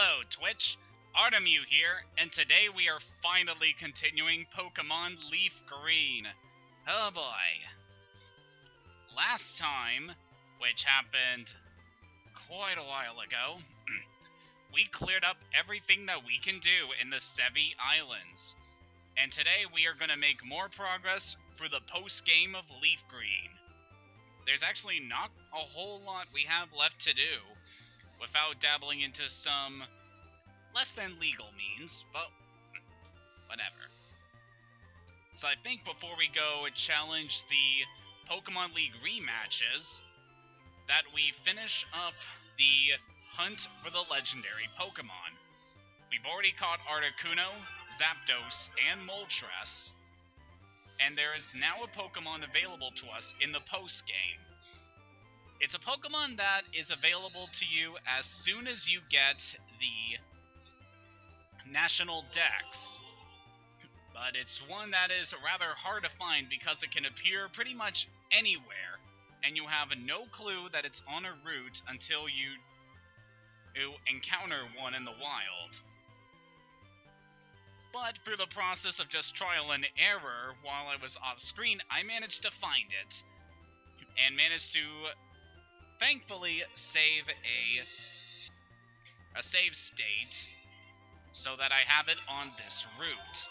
Hello, Twitch! Artemu here, and today we are finally continuing Pokemon LeafGreen. Oh boy. Last time, which happened quite a while ago, we cleared up everything that we can do in the Sevi Islands. And today we are going to make more progress for the post-game of LeafGreen. There's actually not a whole lot we have left to do, without dabbling into some less than legal means, but whatever. So I think before we go challenge the Pokemon League rematches, that we finish up the hunt for the legendary Pokemon. We've already caught Articuno, Zapdos, and Moltres, and there is now a Pokemon available to us in the post-game. It's a Pokemon that is available to you as soon as you get the National Dex. But it's one that is rather hard to find because it can appear pretty much anywhere, and you have no clue that it's on a route until you encounter one in the wild. But through the process of just trial and error while I was off screen, I managed to find it, and managed to thankfully save a save state so that I have it on this route.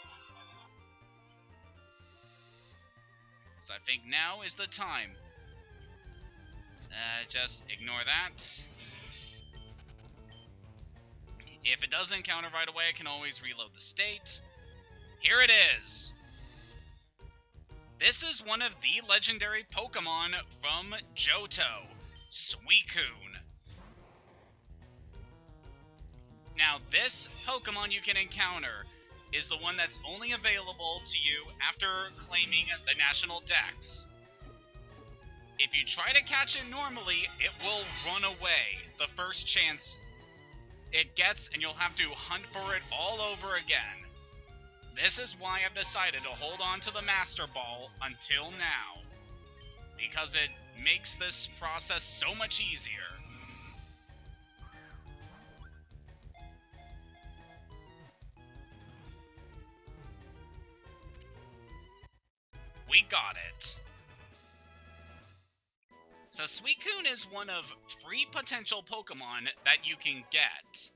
So I think now is the time. Just ignore that. If it doesn't encounter right away, I can always reload the state. Here it is! This is one of the legendary Pokemon from Johto, Suicune. Now, this Pokemon you can encounter is the one that's only available to you after claiming the National Dex. If you try to catch it normally, it will run away the first chance it gets, and you'll have to hunt for it all over again. This is why I've decided to hold on to the Master Ball until now, because it makes this process so much easier. We got it. So Suicune is one of 3 potential Pokemon that you can get.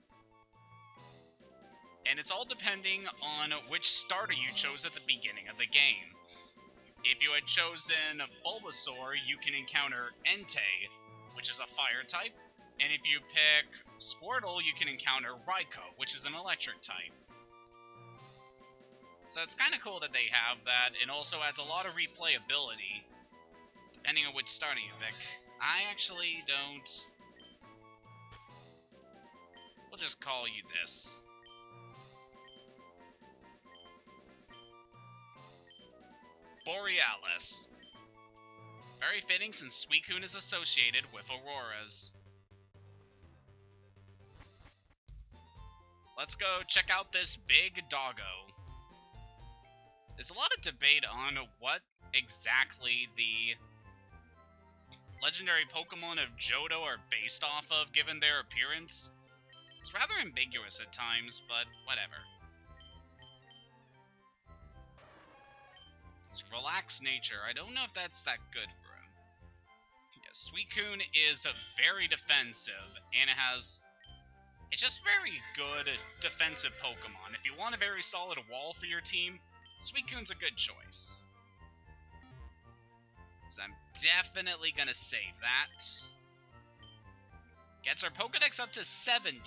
And it's all depending on which starter you chose at the beginning of the game. If you had chosen Bulbasaur, you can encounter Entei, which is a fire type. And if you pick Squirtle, you can encounter Raikou, which is an electric type. So it's kind of cool that they have that. It also adds a lot of replayability, depending on which starter you pick. I actually don't... We'll just call you this. Borealis. Very fitting since Suicune is associated with auroras. Let's go check out this big doggo. There's a lot of debate on what exactly the legendary Pokemon of Johto are based off of, given their appearance. It's rather ambiguous at times, but whatever. His relaxed nature, I don't know if that's that good for him. Yeah, Suicune is very defensive, and it's just very good defensive Pokemon. If you want a very solid wall for your team, Suicune's a good choice. So I'm definitely gonna save that. Gets our Pokedex up to 70,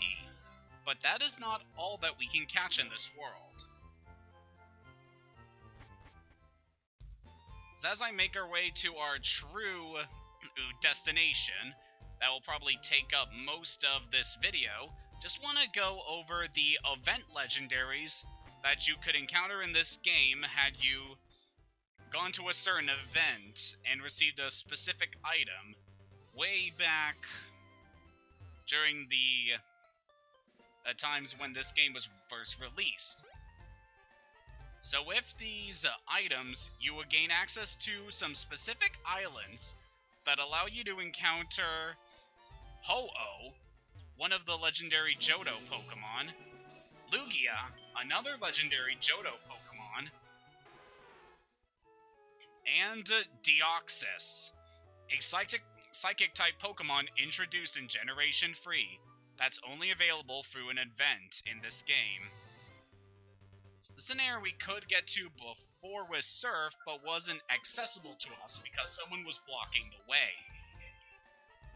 but that is not all that we can catch in this world. So as I make our way to our true destination, that will probably take up most of this video, just want to go over the event legendaries that you could encounter in this game had you gone to a certain event and received a specific item way back during the times when this game was first released. So with these items, you will gain access to some specific islands that allow you to encounter Ho-Oh, one of the legendary Johto Pokemon, Lugia, another legendary Johto Pokemon, and Deoxys, a Psychic-type Pokemon introduced in Generation 3 that's only available through an event in this game. So this is an area we could get to before with Surf, but wasn't accessible to us because someone was blocking the way.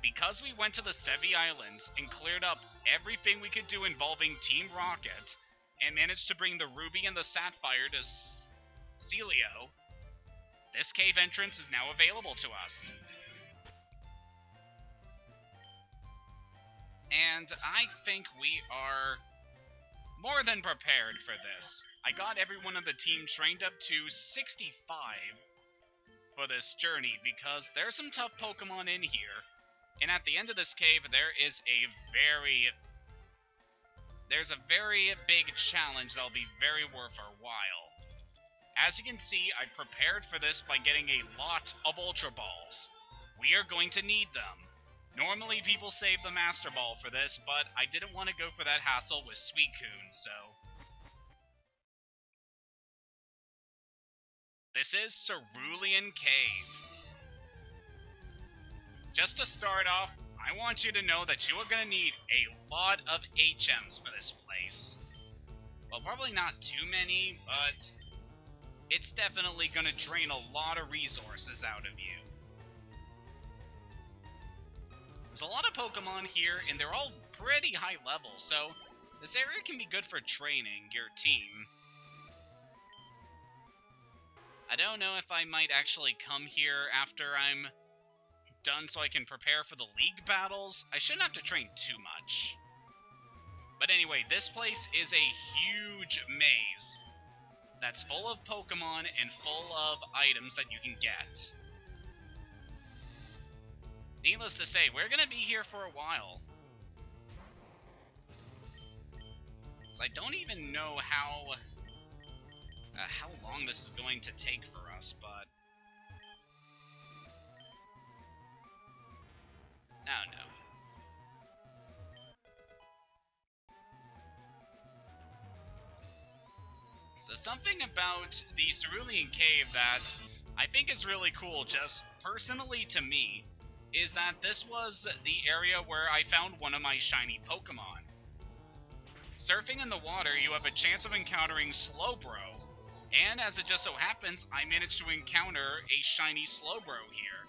Because we went to the Sevi Islands and cleared up everything we could do involving Team Rocket, and managed to bring the Ruby and the Sapphire to Celio, this cave entrance is now available to us. And I think we are more than prepared for this. I got everyone on the team trained up to 65 for this journey because there's some tough Pokemon in here. And at the end of this cave, there's a very big challenge that'll be very worth our while. As you can see, I prepared for this by getting a lot of Ultra Balls. We are going to need them. Normally people save the Master Ball for this, but I didn't want to go for that hassle with Suicune, so... This is Cerulean Cave. Just to start off, I want you to know that you are going to need a lot of HMs for this place. Well, probably not too many, but it's definitely going to drain a lot of resources out of you. There's a lot of Pokemon here, and they're all pretty high level, so this area can be good for training your team. I don't know if I might actually come here after I'm done so I can prepare for the league battles. I shouldn't have to train too much. But anyway, this place is a huge maze that's full of Pokemon and full of items that you can get. Needless to say, we're gonna be here for a while. So I don't even know how long this is going to take for us, but... No. So something about the Cerulean Cave that I think is really cool, just personally to me, is that this was the area where I found one of my shiny Pokemon. Surfing in the water, you have a chance of encountering Slowbro, and as it just so happens, I managed to encounter a shiny Slowbro here.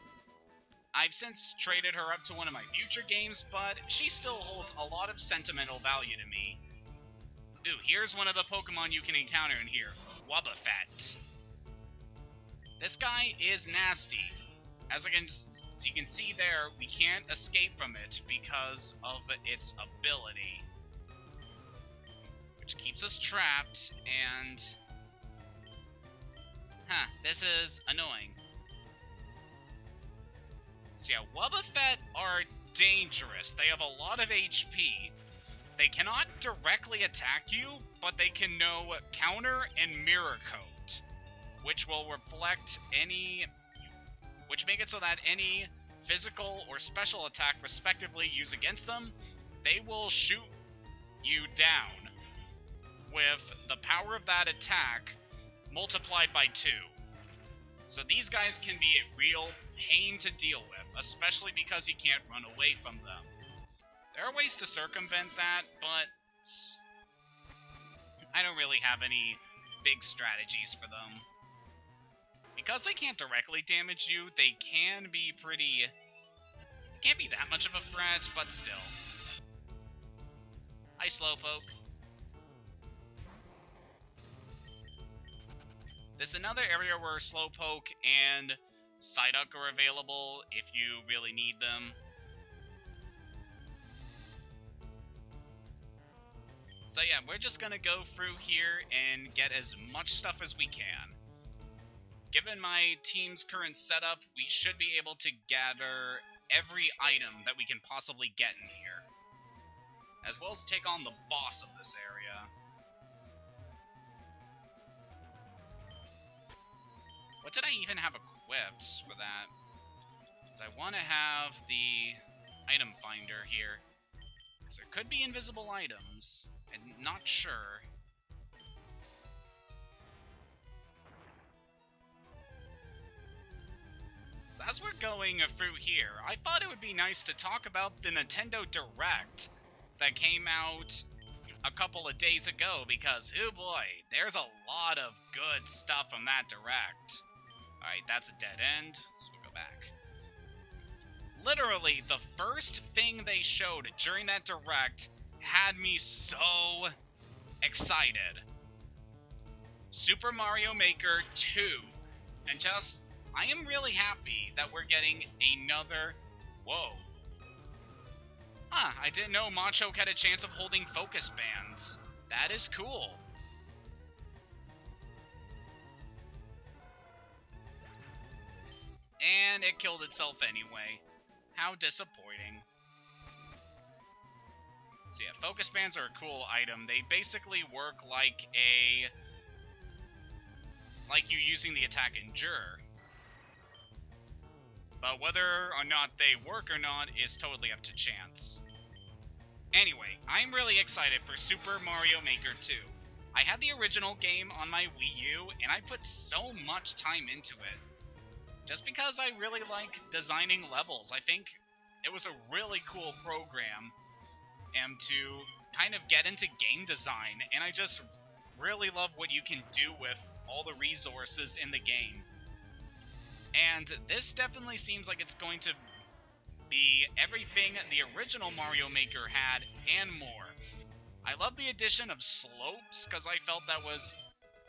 I've since traded her up to one of my future games, but she still holds a lot of sentimental value to me. Ooh, here's one of the Pokemon you can encounter in here, Wobbuffet. This guy is nasty. As you can see there, we can't escape from it because of its ability, which keeps us trapped, and... this is annoying. So yeah, Wobbuffet are dangerous. They have a lot of HP. They cannot directly attack you, but they can know Counter and Mirror Coat, which will reflect which make it so that any physical or special attack respectively used against them, they will shoot you down with the power of that attack multiplied by 2. So these guys can be a real pain to deal with, especially because you can't run away from them. There are ways to circumvent that, but I don't really have any big strategies for them. Because they can't directly damage you, they can be can't be that much of a threat, but still. Hi, Slowpoke. There's another area where Slowpoke and Psyduck are available if you really need them. So yeah, we're just gonna go through here and get as much stuff as we can. Given my team's current setup, we should be able to gather every item that we can possibly get in here, as well as take on the boss of this area. What did I even have equipped for that? So I want to have the item finder here. Because there could be invisible items. I'm not sure. So as we're going through here, I thought it would be nice to talk about the Nintendo Direct that came out a couple of days ago, because, oh boy, there's a lot of good stuff from that Direct. Alright, that's a dead end, so we'll go back. Literally, the first thing they showed during that Direct had me so excited. Super Mario Maker 2. And just, I am really happy that we're getting another... Whoa. Huh, I didn't know Machoke had a chance of holding focus bands. That is cool. And it killed itself anyway. How disappointing. So yeah, focus bands are a cool item. They basically work like you using the attack Endure. But whether or not they work or not is totally up to chance. Anyway, I'm really excited for Super Mario Maker 2. I had the original game on my Wii U, and I put so much time into it. Just because I really like designing levels. I think it was a really cool program, and to kind of get into game design, and I just really love what you can do with all the resources in the game. And this definitely seems like it's going to be everything the original Mario Maker had and more. I love the addition of slopes, because I felt that was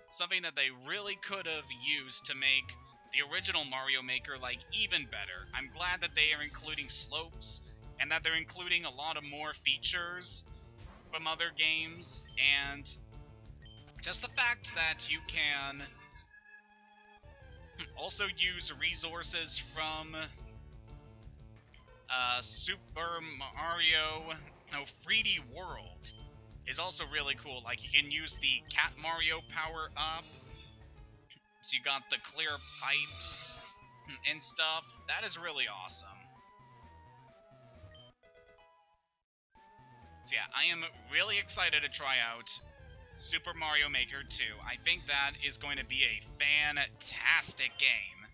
something that they really could have used to make the original Mario Maker, like, even better. I'm glad that they are including slopes, and that they're including a lot of more features from other games, and just the fact that you can also use resources from Super Mario 3D World is also really cool. Like, you can use the Cat Mario power-up, so you got the clear pipes and stuff. That is really awesome. So yeah, I am really excited to try out Super Mario Maker 2. I think that is going to be a fantastic game,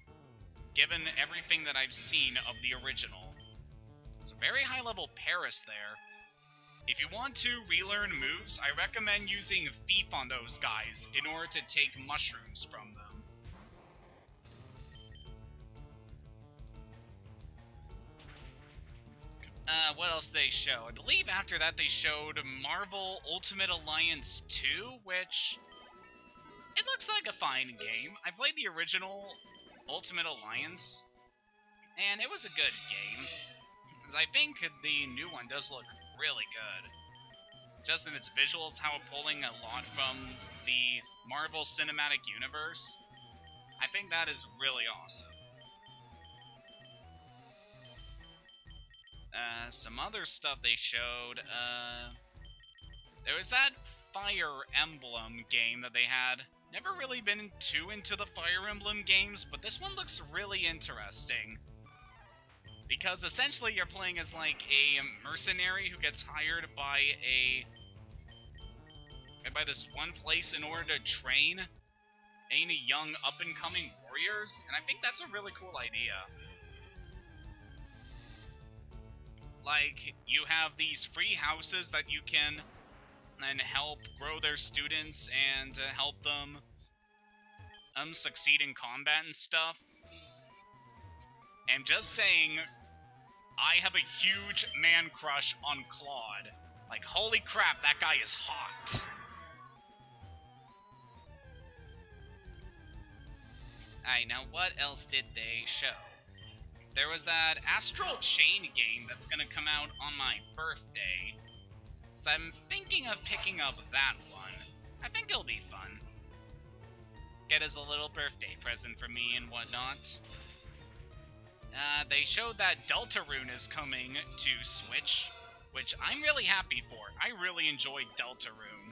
given everything that I've seen of the original. It's a very high-level Paris there. If you want to relearn moves, I recommend using Thief on those guys in order to take mushrooms from them. What else did they show? I believe after that they showed Marvel Ultimate Alliance 2, which... it looks like a fine game. I played the original Ultimate Alliance, and it was a good game. I think the new one does look really good. Just in its visuals, how it's pulling a lot from the Marvel Cinematic Universe. I think that is really awesome. Some other stuff they showed, there was that Fire Emblem game that they had. Never really been too into the Fire Emblem games, but this one looks really interesting. Because essentially you're playing as like a mercenary who gets hired by this one place in order to train any young up-and-coming warriors, and I think that's a really cool idea. Like, you have these free houses that you can then help grow their students and help them succeed in combat and stuff. And just saying, I have a huge man crush on Claude. Like, holy crap, that guy is hot. Alright, now what else did they show? There was that Astral Chain game that's gonna come out on my birthday. So I'm thinking of picking up that one. I think it'll be fun. Get as a little birthday present for me and whatnot. They showed that Deltarune is coming to Switch, which I'm really happy for. I really enjoyed Deltarune.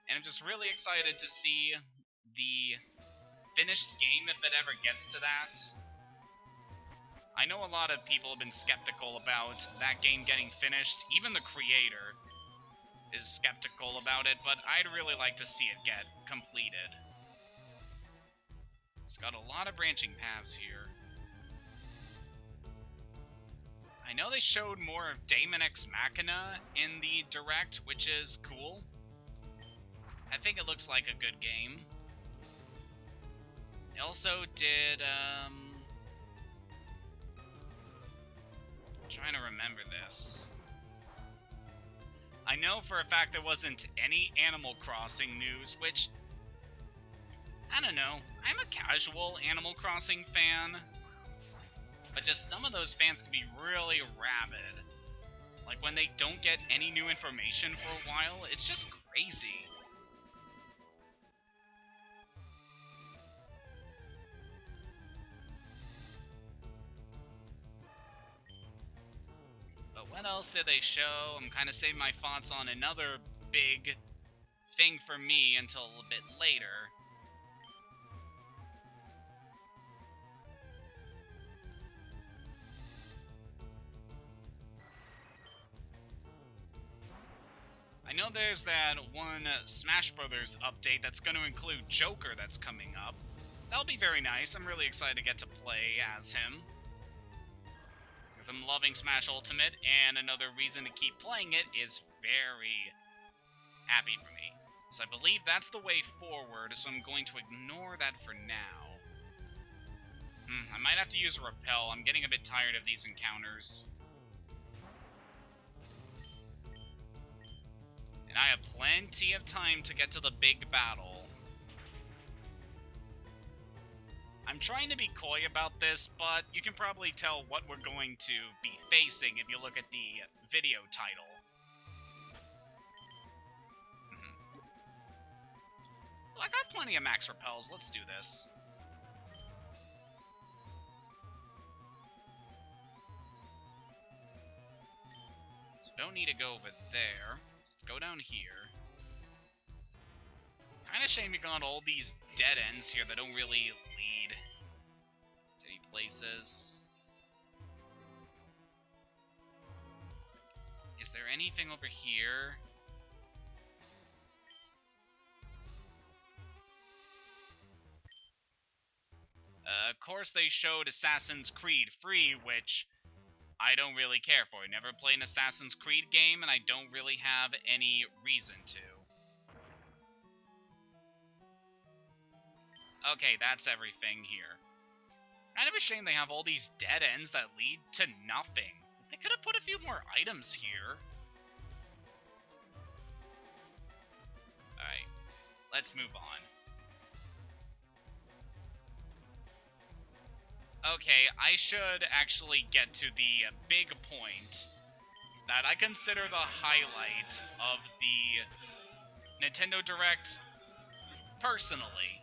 And I'm just really excited to see the finished game if it ever gets to that. I know a lot of people have been skeptical about that game getting finished. Even the creator is skeptical about it, but I'd really like to see it get completed. It's got a lot of branching paths here. I know they showed more of Daemon X Machina in the Direct, which is cool. I think it looks like a good game. They also did, I'm trying to remember this. I know for a fact there wasn't any Animal Crossing news, which, I don't know, I'm a casual Animal Crossing fan, but just some of those fans can be really rabid. Like, when they don't get any new information for a while, it's just crazy. But what else did they show? I'm kind of saving my thoughts on another big thing for me until a bit later. I know there's that one Smash Brothers update that's going to include Joker that's coming up. That'll be very nice. I'm really excited to get to play as him, because I'm loving Smash Ultimate, and another reason to keep playing it is very happy for me. So I believe that's the way forward, so I'm going to ignore that for now. I might have to use a repel. I'm getting a bit tired of these encounters. And I have plenty of time to get to the big battle. I'm trying to be coy about this, but you can probably tell what we're going to be facing if you look at the video title. Well, I got plenty of max repels. Let's do this. So don't need to go over there. Let's go down here. Kind of shame we got all these dead ends here that don't really lead to any places. Is there anything over here? Of course they showed Assassin's Creed Free, which I don't really care for. I never played an Assassin's Creed game, and I don't really have any reason to. Okay, that's everything here. Kind of a shame they have all these dead ends that lead to nothing. They could have put a few more items here. Alright, let's move on. Okay, I should actually get to the big point that I consider the highlight of the Nintendo Direct personally.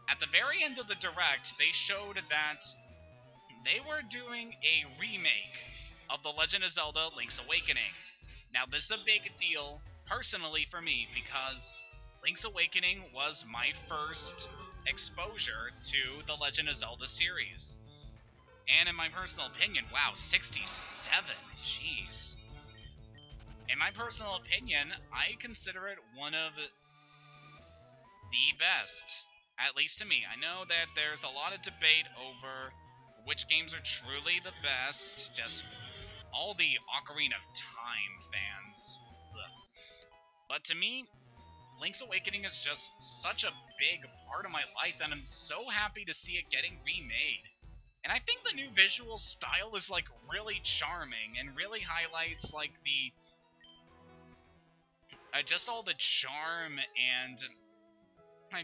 At the very end of the Direct, they showed that they were doing a remake of The Legend of Zelda Link's Awakening. Now, this is a big deal, personally, for me, because Link's Awakening was my first exposure to the Legend of Zelda series. And in my personal opinion, wow, 67, jeez. In my personal opinion, I consider it one of the best, at least to me. I know that there's a lot of debate over which games are truly the best, just all the Ocarina of Time fans. Ugh. But to me, Link's Awakening is just such a big part of my life that I'm so happy to see it getting remade. And I think the new visual style is like really charming and really highlights like the just all the charm and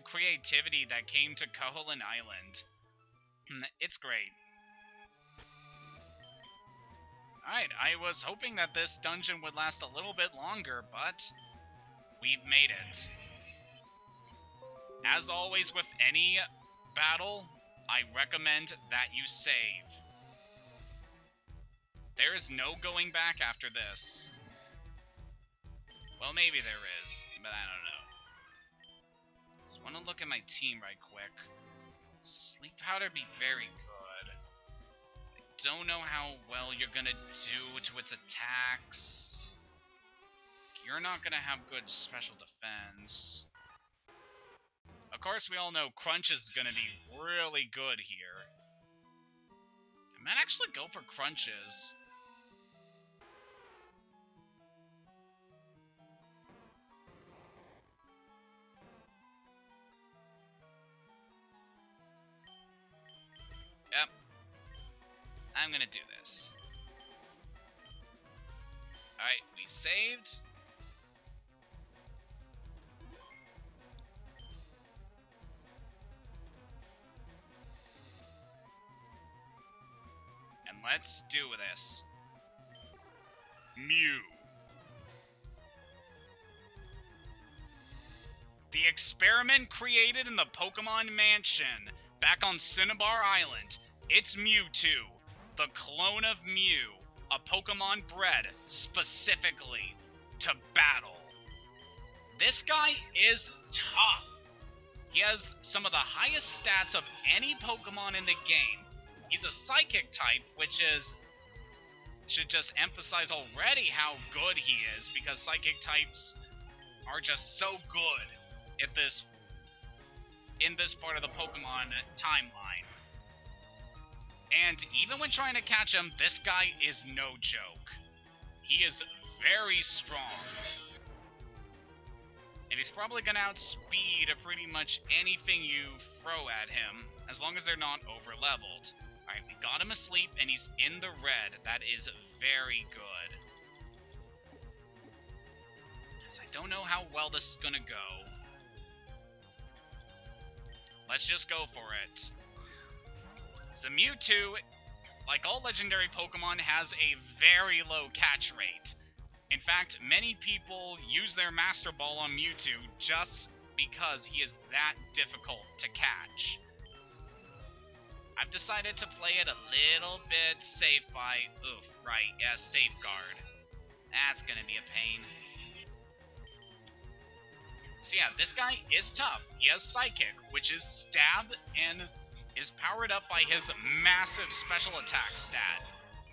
creativity that came to Koholint Island. It's great. Alright, I was hoping that this dungeon would last a little bit longer, but we've made it. As always with any battle, I recommend that you save. There is no going back after this. Well, maybe there is, but I don't know. Just want to look at my team right quick. Sleep Powder be very good. don't know how well you're gonna do to its attacks. You're not gonna have good special defense. Of course, we all know Crunch is gonna be really good here. I might actually go for Crunches. Yep. I'm gonna do this. Alright, we saved. And let's do this. Mew. The experiment created in the Pokemon Mansion, back on Cinnabar Island. It's Mewtwo, the clone of Mew, a Pokemon bred specifically to battle. This guy is tough. He has some of the highest stats of any Pokemon in the game. He's a Psychic type, which should just emphasize already how good he is, because Psychic types are just so good in this part of the Pokemon timeline. And even when trying to catch him, this guy is no joke. He is very strong. And he's probably going to outspeed pretty much anything you throw at him, as long as they're not over-leveled. Alright, we got him asleep, and he's in the red. That is very good. So I don't know how well this is going to go. Let's just go for it. So Mewtwo, like all legendary Pokemon, has a very low catch rate. In fact, many people use their Master Ball on Mewtwo just because he is that difficult to catch. I've decided to play it a little bit safe by... Oof, right, yeah, Safeguard. That's gonna be a pain. So yeah, this guy is tough. He has Psychic, which is Stab, and is powered up by his massive special attack stat.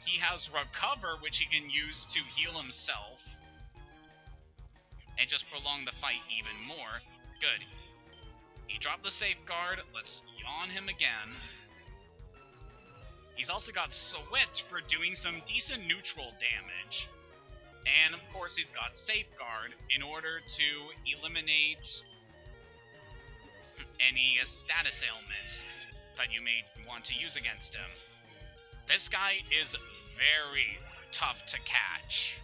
He has Recover, which he can use to heal himself, and just prolong the fight even more. Good. He dropped the Safeguard. Let's yawn him again. He's also got Switch for doing some decent neutral damage. And of course he's got Safeguard in order to eliminate any status ailments that you may want to use against him. This guy is very tough to catch.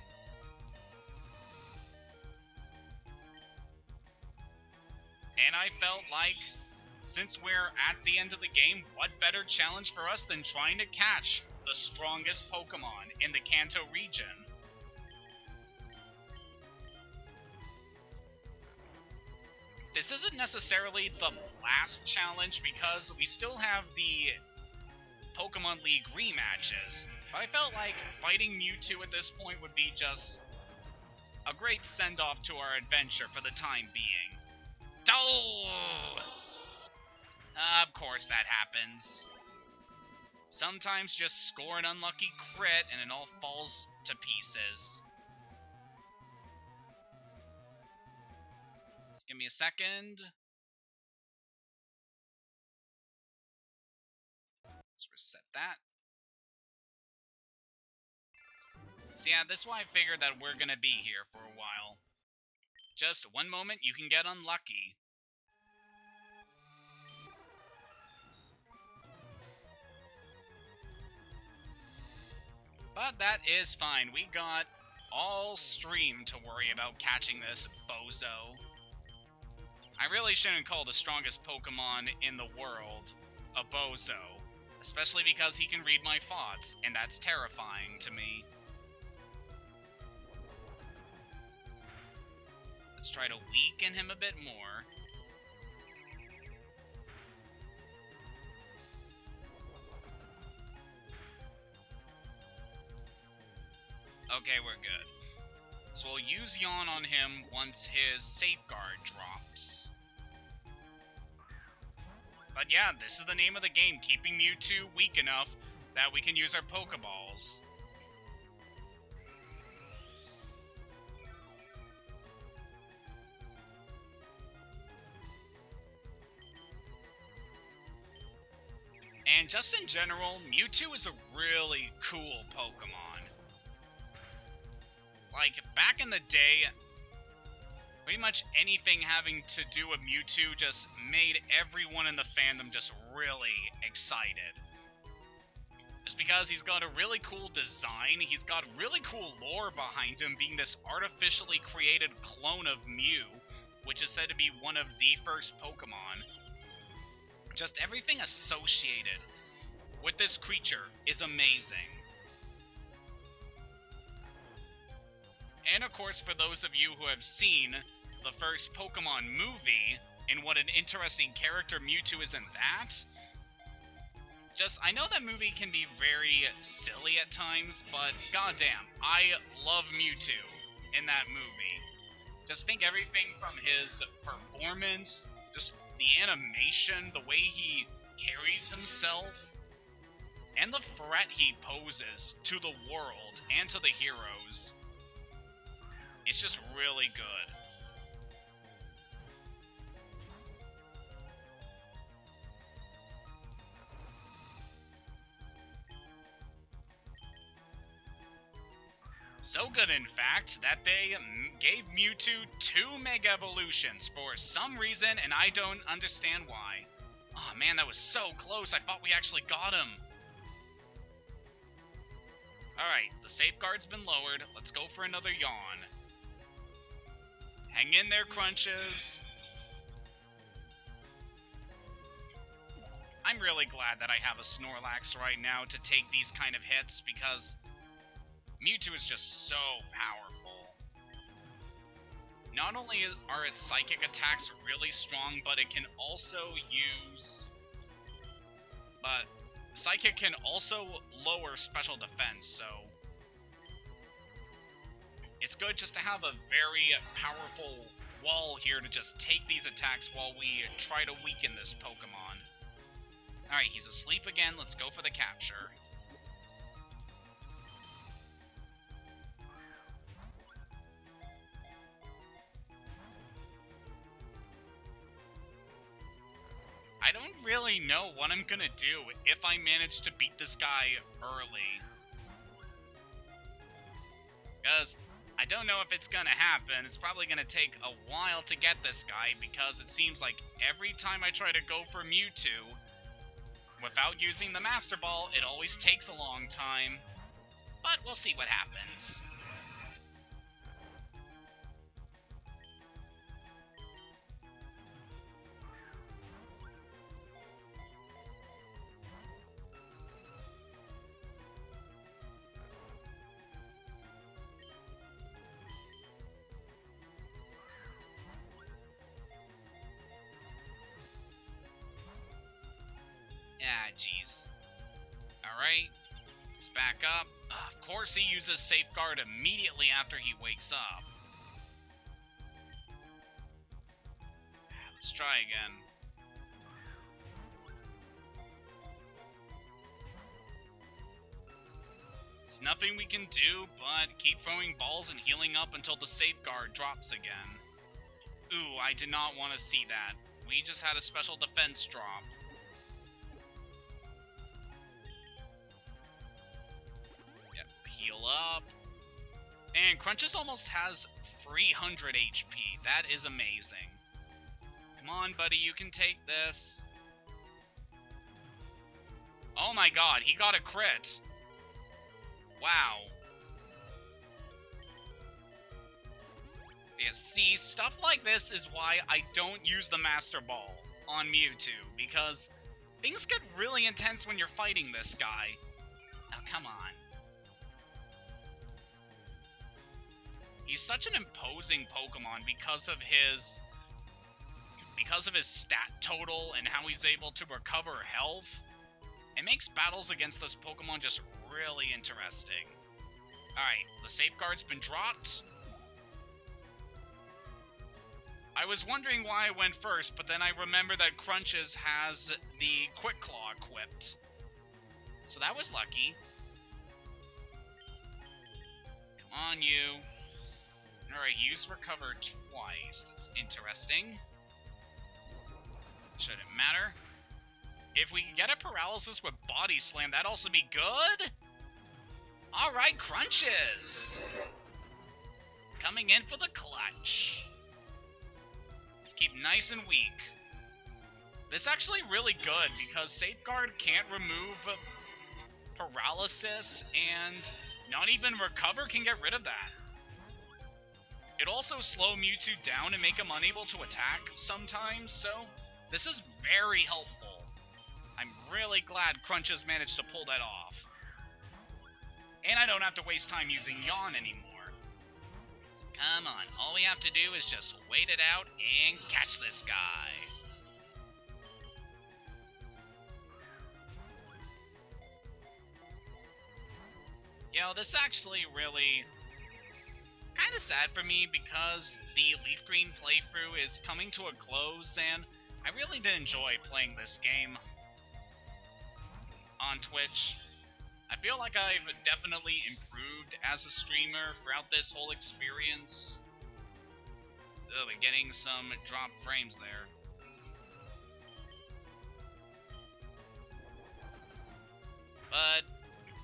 And I felt like, since we're at the end of the game, what better challenge for us than trying to catch the strongest Pokemon in the Kanto region? This isn't necessarily the last challenge because we still have the Pokemon League rematches, but I felt like fighting Mewtwo at this point would be just a great send-off to our adventure for the time being. Oh! Of course that happens. Sometimes just score an unlucky crit and it all falls to pieces. Just give me a second. Let's reset that. So yeah, this is why I figured that we're gonna be here for a while. Just one moment, you can get unlucky. But that is fine. We got all stream to worry about catching this bozo. I really shouldn't call the strongest Pokemon in the world a bozo, especially because he can read my thoughts, and that's terrifying to me. Let's try to weaken him a bit more. Okay, we're good. So we'll use Yawn on him once his Safeguard drops. But yeah, this is the name of the game, keeping Mewtwo weak enough that we can use our Pokeballs. And just in general, Mewtwo is a really cool Pokemon. Like, back in the day, pretty much anything having to do with Mewtwo just made everyone in the fandom just really excited. Just because he's got a really cool design, he's got really cool lore behind him, being this artificially created clone of Mew, which is said to be one of the first Pokemon. Just everything associated with this creature is amazing. And of course, for those of you who have seen the first Pokemon movie, and what an interesting character Mewtwo is in that, I know that movie can be very silly at times, but goddamn, I love Mewtwo in that movie. Just think everything from his performance, just the animation, the way he carries himself, and the threat he poses to the world and to the heroes. It's just really good. So good, in fact, that they gave Mewtwo 2 Mega Evolutions for some reason, and I don't understand why. Oh man, that was so close, I thought we actually got him. Alright, the safeguard's been lowered, let's go for another yawn. Hang in there, Crunches. I'm really glad that I have a Snorlax right now to take these kind of hits, because Mewtwo is just so powerful. Not only are its psychic attacks really strong, but it can also use... But psychic can also lower special defense, so... It's good just to have a very powerful wall here to just take these attacks while we try to weaken this Pokemon. Alright, he's asleep again, let's go for the capture. I don't really know what I'm gonna do if I manage to beat this guy early. Because I don't know if it's gonna happen. It's probably gonna take a while to get this guy, because it seems like every time I try to go for Mewtwo, without using the Master Ball, it always takes a long time. But we'll see what happens. Ah, jeez. Alright, let's back up. Of course he uses Safeguard immediately after he wakes up. Let's try again. There's nothing we can do but keep throwing balls and healing up until the Safeguard drops again. Ooh, I did not want to see that. We just had a special defense drop. Heal up. And Crunches almost has 300 HP. That is amazing. Come on, buddy, you can take this. Oh my god, he got a crit. Wow. Yeah, see, stuff like this is why I don't use the Master Ball on Mewtwo, because things get really intense when you're fighting this guy. Oh, come on. He's such an imposing Pokemon because of his stat total and how he's able to recover health. It makes battles against this Pokemon just really interesting. Alright, the Safeguard's been dropped. I was wondering why I went first, but then I remember that Crunches has the Quick Claw equipped. So that was lucky. Come on, you. Alright, use recover twice. That's interesting. Shouldn't matter. If we can get a paralysis with body slam, that'd also be good. Alright, crunches. Coming in for the clutch. Let's keep nice and weak. This is actually really good because Safeguard can't remove paralysis, and not even recover can get rid of that. It also slow Mewtwo down and make him unable to attack sometimes, so this is very helpful. I'm really glad Crunches managed to pull that off. And I don't have to waste time using Yawn anymore. So come on, all we have to do is just wait it out and catch this guy. Yo, this actually really kind of sad for me because the LeafGreen playthrough is coming to a close, and I really did enjoy playing this game on Twitch. I feel like I've definitely improved as a streamer throughout this whole experience. Oh, we're getting some dropped frames there. But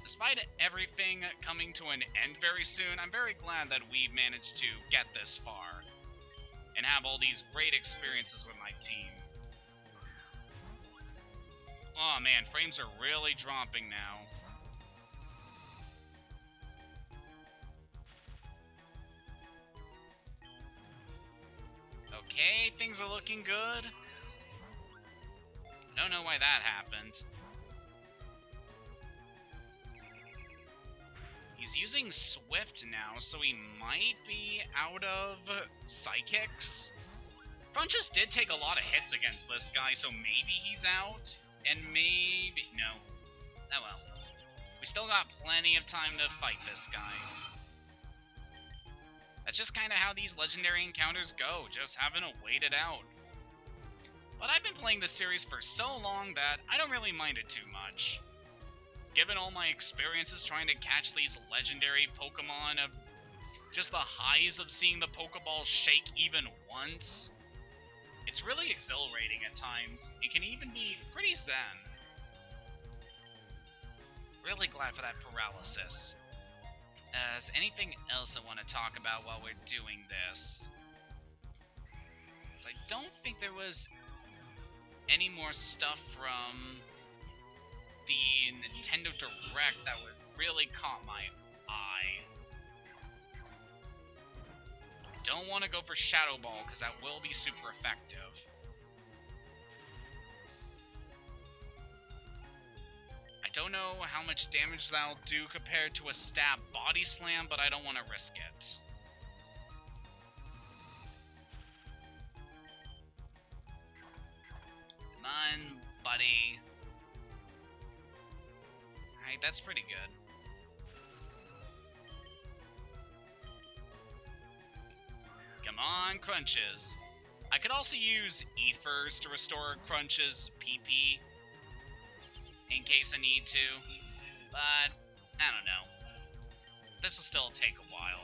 despite everything coming to an end very soon, I'm very glad that we managed to get this far and have all these great experiences with my team. Oh man, frames are really dropping now. Okay, things are looking good. Don't know why that happened. He's using Swift now, so he might be out of Psychics. Crunches did take a lot of hits against this guy, so maybe he's out. And maybe... no. Oh well. We still got plenty of time to fight this guy. That's just kind of how these legendary encounters go, just having to wait it out. But I've been playing this series for so long that I don't really mind it too much. Given all my experiences trying to catch these legendary Pokemon, just the highs of seeing the Pokeball shake even once, it's really exhilarating at times. It can even be pretty zen. Really glad for that paralysis. Is anything else I want to talk about while we're doing this? So I don't think there was any more stuff from the Nintendo Direct that would really caught my eye. Don't want to go for Shadow Ball because that will be super effective. I don't know how much damage that'll do compared to a stab body slam, but I don't want to risk it. Come on, buddy. Alright, that's pretty good. Come on, Crunches. I could also use Ethers to restore Crunches' PP in case I need to, but I don't know. This will still take a while.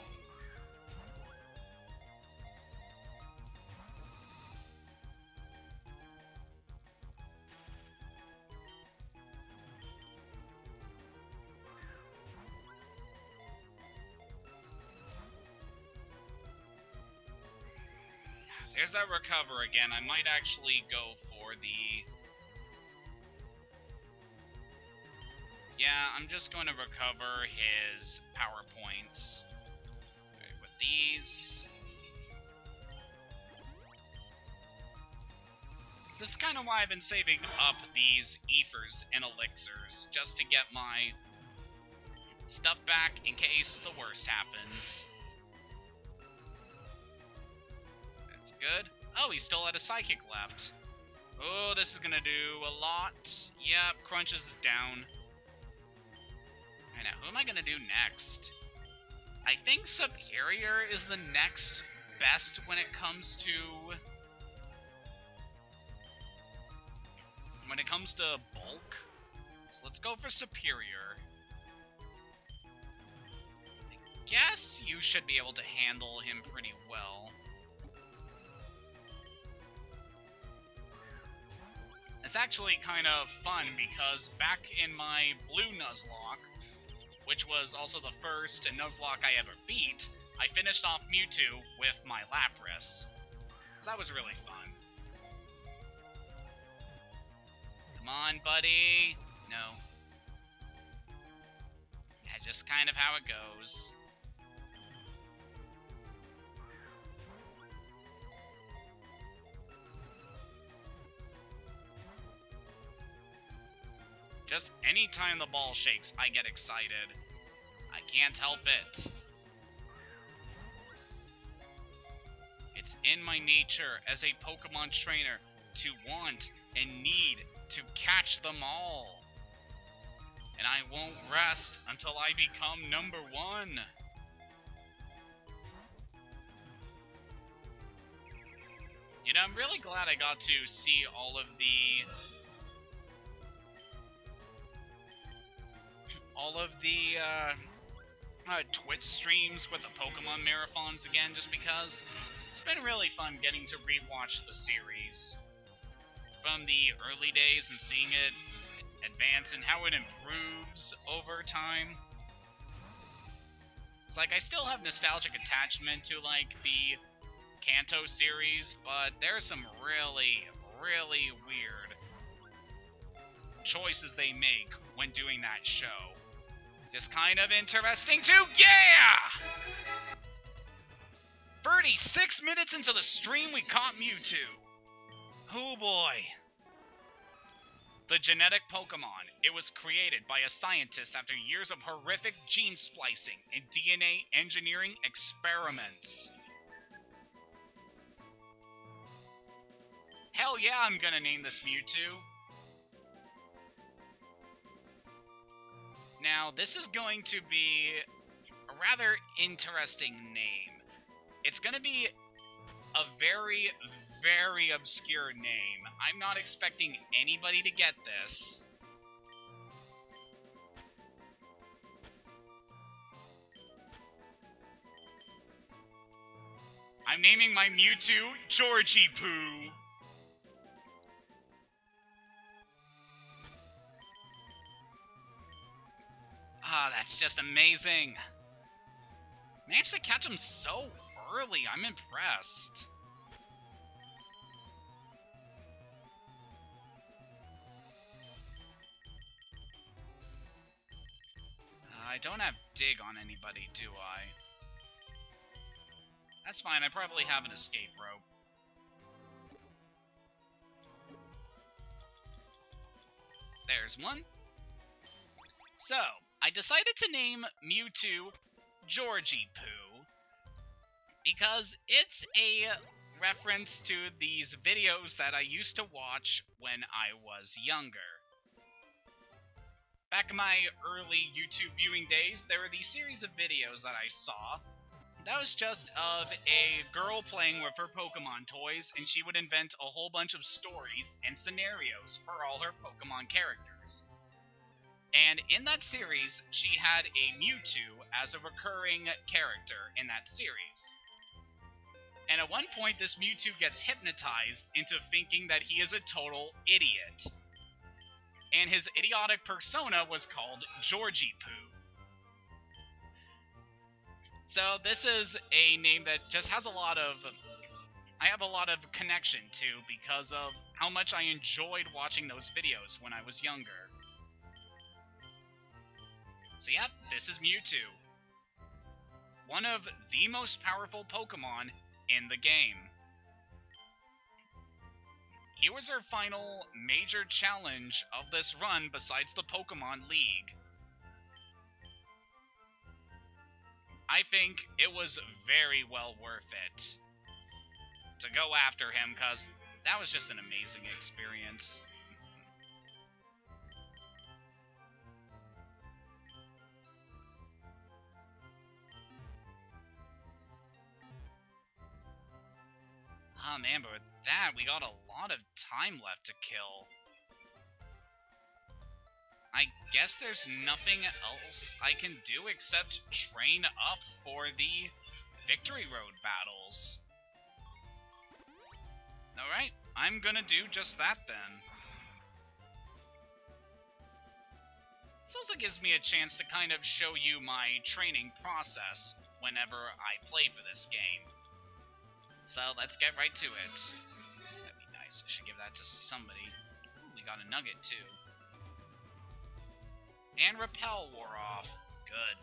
There's that recover again. I might actually go for the... yeah, I'm just going to recover his power points. Right, with these. So this is kind of why I've been saving up these ethers and elixirs, just to get my stuff back in case the worst happens. That's good. Oh, he still had a psychic left. Oh, this is gonna do a lot. Yep, Crunches is down. Alright, now, who am I gonna do next? I think Superior is the next best when it comes to... bulk. So let's go for Superior. I guess you should be able to handle him pretty well. It's actually kind of fun because back in my blue Nuzlocke, which was also the first Nuzlocke I ever beat, I finished off Mewtwo with my Lapras. So that was really fun. Come on, buddy. No. Yeah, just kind of how it goes. Just anytime the ball shakes, I get excited. I can't help it. It's in my nature as a Pokemon trainer to want and need to catch them all. And I won't rest until I become #1. You know, I'm really glad I got to see all of the Twitch streams with the Pokemon marathons again, just because it's been really fun getting to rewatch the series from the early days and seeing it advance and how it improves over time. It's like I still have nostalgic attachment to like the Kanto series, but there's some really, really weird choices they make when doing that show. Just kind of interesting too. Yeah! 36 minutes into the stream, we caught Mewtwo. Oh boy. The genetic Pokemon. It was created by a scientist after years of horrific gene splicing and DNA engineering experiments. Hell yeah, I'm gonna name this Mewtwo. Now, this is going to be a rather interesting name. It's going to be a very, very obscure name. I'm not expecting anybody to get this. I'm naming my Mewtwo Georgie Poo. Ah, that's just amazing. Managed to catch him so early. I'm impressed. I don't have dig on anybody, do I? That's fine. I probably have an escape rope. There's one. So, I decided to name Mewtwo Georgie Poo because it's a reference to these videos that I used to watch when I was younger. Back in my early YouTube viewing days, there were these series of videos that I saw that was just of a girl playing with her Pokemon toys, and she would invent a whole bunch of stories and scenarios for all her Pokemon characters. And in that series, she had a Mewtwo as a recurring character in that series. And at one point, this Mewtwo gets hypnotized into thinking that he is a total idiot. And his idiotic persona was called Georgie Poo. So this is a name that just has I have a lot of connection to because of how much I enjoyed watching those videos when I was younger. So yep, this is Mewtwo. One of the most powerful Pokemon in the game. Here was our final major challenge of this run besides the Pokemon League. I think it was very well worth it to go after him because that was just an amazing experience. Oh man, but with that, we got a lot of time left to kill. I guess there's nothing else I can do except train up for the Victory Road battles. Alright, I'm gonna do just that then. This also gives me a chance to kind of show you my training process whenever I play for this game. So let's get right to it. That'd be nice. I should give that to somebody. Ooh, we got a nugget too. And Repel wore off. Good.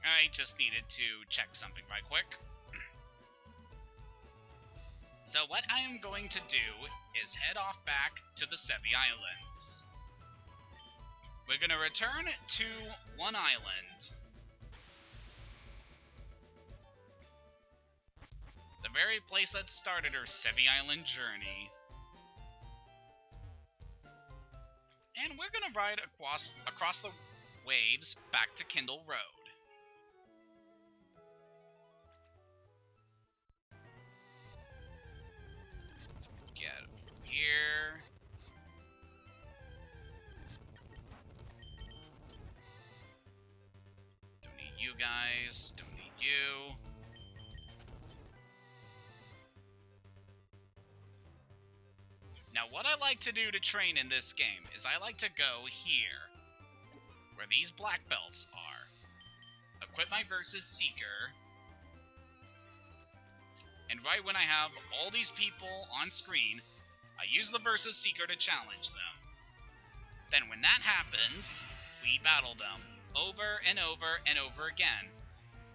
I just needed to check something right quick. So what I am going to do is head off back to the Sevi Islands. We're going to return to one island. The very place that started our Sevi Island journey. And we're going to ride across the waves back to Kindle Road. Get it from here. Don't need you guys. Don't need you. Now, what I like to do to train in this game is I like to go here, where these black belts are. Equip my Versus Seeker. And right when I have all these people on screen, I use the Versus Seeker to challenge them. Then when that happens, we battle them over and over and over again.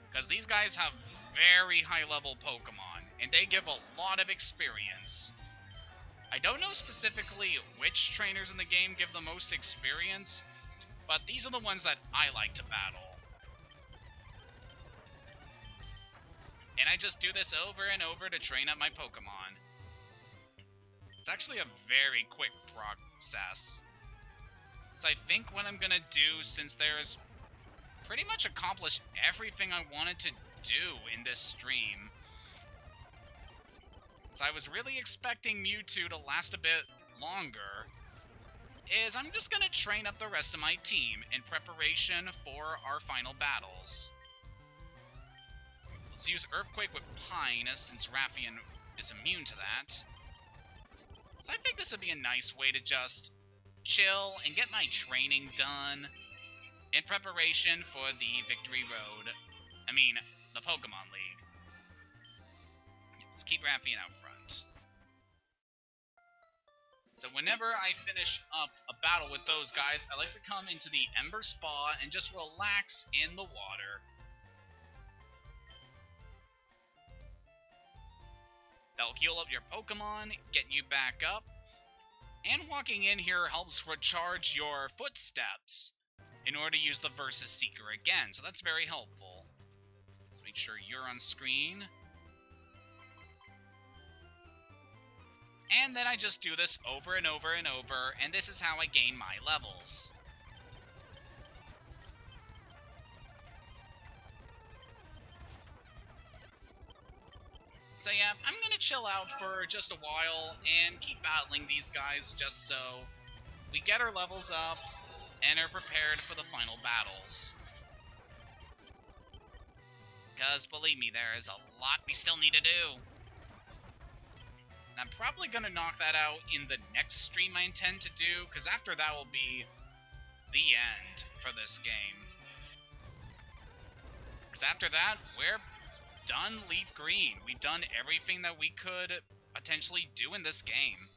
Because these guys have very high level Pokemon, and they give a lot of experience. I don't know specifically which trainers in the game give the most experience, but these are the ones that I like to battle. And I just do this over and over to train up my Pokemon. It's actually a very quick process. So I think what I'm gonna do, since there's pretty much accomplished everything I wanted to do in this stream. So I was really expecting Mewtwo to last a bit longer, is I'm just gonna train up the rest of my team in preparation for our final battles. Let's use Earthquake with Pine, since Raffian is immune to that. So I think this would be a nice way to just chill and get my training done in preparation for the Victory Road. I mean, the Pokemon League. Let's keep Raffian out front. So whenever I finish up a battle with those guys, I like to come into the Ember Spa and just relax in the water. That'll heal up your Pokemon, get you back up, and walking in here helps recharge your footsteps in order to use the Versus Seeker again, so that's very helpful. Let's make sure you're on screen. And then I just do this over and over and over, and this is how I gain my levels. So yeah, I'm gonna chill out for just a while and keep battling these guys just so we get our levels up and are prepared for the final battles. Because believe me, there is a lot we still need to do. And I'm probably gonna knock that out in the next stream I intend to do, because after that will be the end for this game. Because after that, we're done LeafGreen. We've done everything that we could potentially do in this game.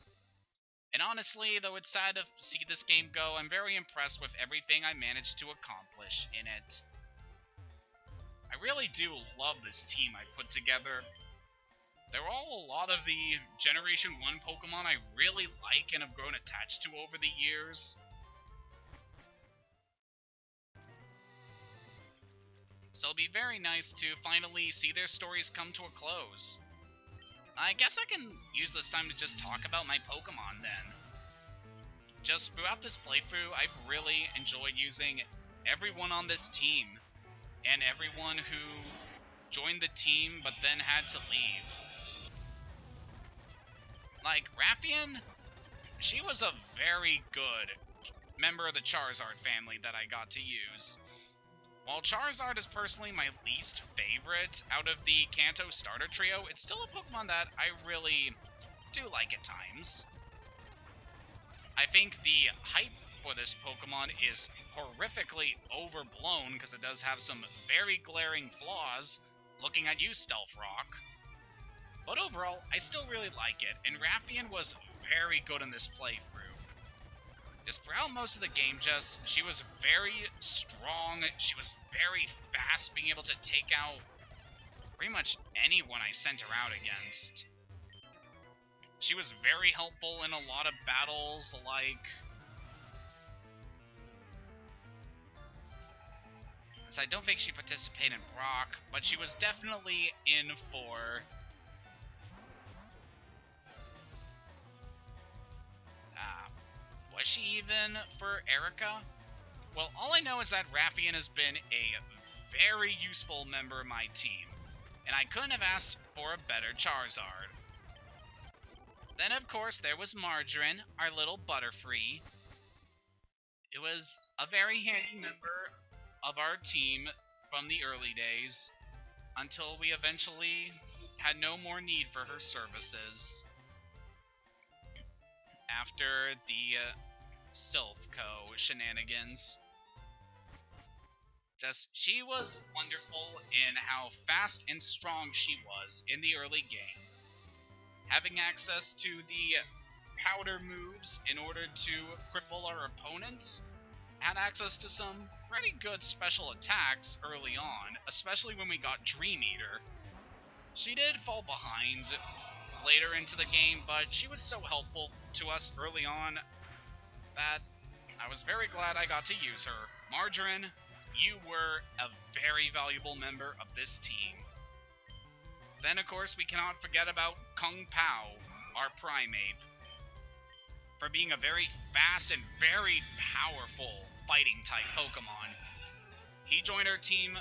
And honestly, though it's sad to see this game go, I'm very impressed with everything I managed to accomplish in it. I really do love this team I put together. They're all a lot of the Generation 1 Pokemon I really like and have grown attached to over the years. So it'll be very nice to finally see their stories come to a close. I guess I can use this time to just talk about my Pokemon then. Just throughout this playthrough, I've really enjoyed using everyone on this team, and everyone who joined the team but then had to leave. Like, Raffian, she was a very good member of the Charizard family that I got to use. While Charizard is personally my least favorite out of the Kanto starter trio, it's still a Pokemon that I really do like at times. I think the hype for this Pokemon is horrifically overblown because it does have some very glaring flaws, looking at you, Stealth Rock. But overall, I still really like it, and Raffian was very good in this playthrough. Just throughout most of the game, she was very strong, she was very fast, being able to take out pretty much anyone I sent her out against. She was very helpful in a lot of battles, like... So I don't think she participated in Brock, but she was definitely in for... was she even for Erica? Well, all I know is that Raffian has been a very useful member of my team, and I couldn't have asked for a better Charizard. Then, of course, there was Margarine, our little Butterfree. It was a very handy member of our team from the early days, until we eventually had no more need for her services. After the Silphco shenanigans. She was wonderful in how fast and strong she was in the early game. Having access to the powder moves in order to cripple our opponents, had access to some pretty good special attacks early on, especially when we got Dream Eater. She did fall behind later into the game, but she was so helpful to us early on that I was very glad I got to use her. Margarine, you were a very valuable member of this team. Then, of course, we cannot forget about Kung Pao, our Primeape, for being a very fast and very powerful fighting-type Pokemon. He joined our team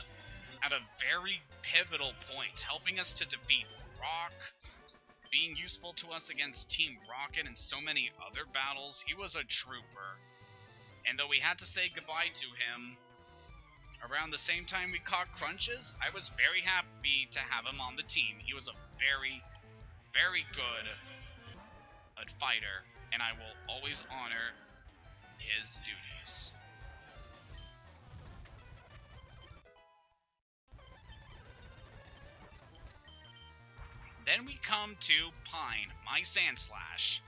at a very pivotal point, helping us to defeat Brock, being useful to us against Team Rocket and so many other battles. He was a trooper. And though we had to say goodbye to him around the same time we caught Crunches, I was very happy to have him on the team. He was a very, very good fighter, and I will always honor his duties. Then we come to Pine, my Sandslash.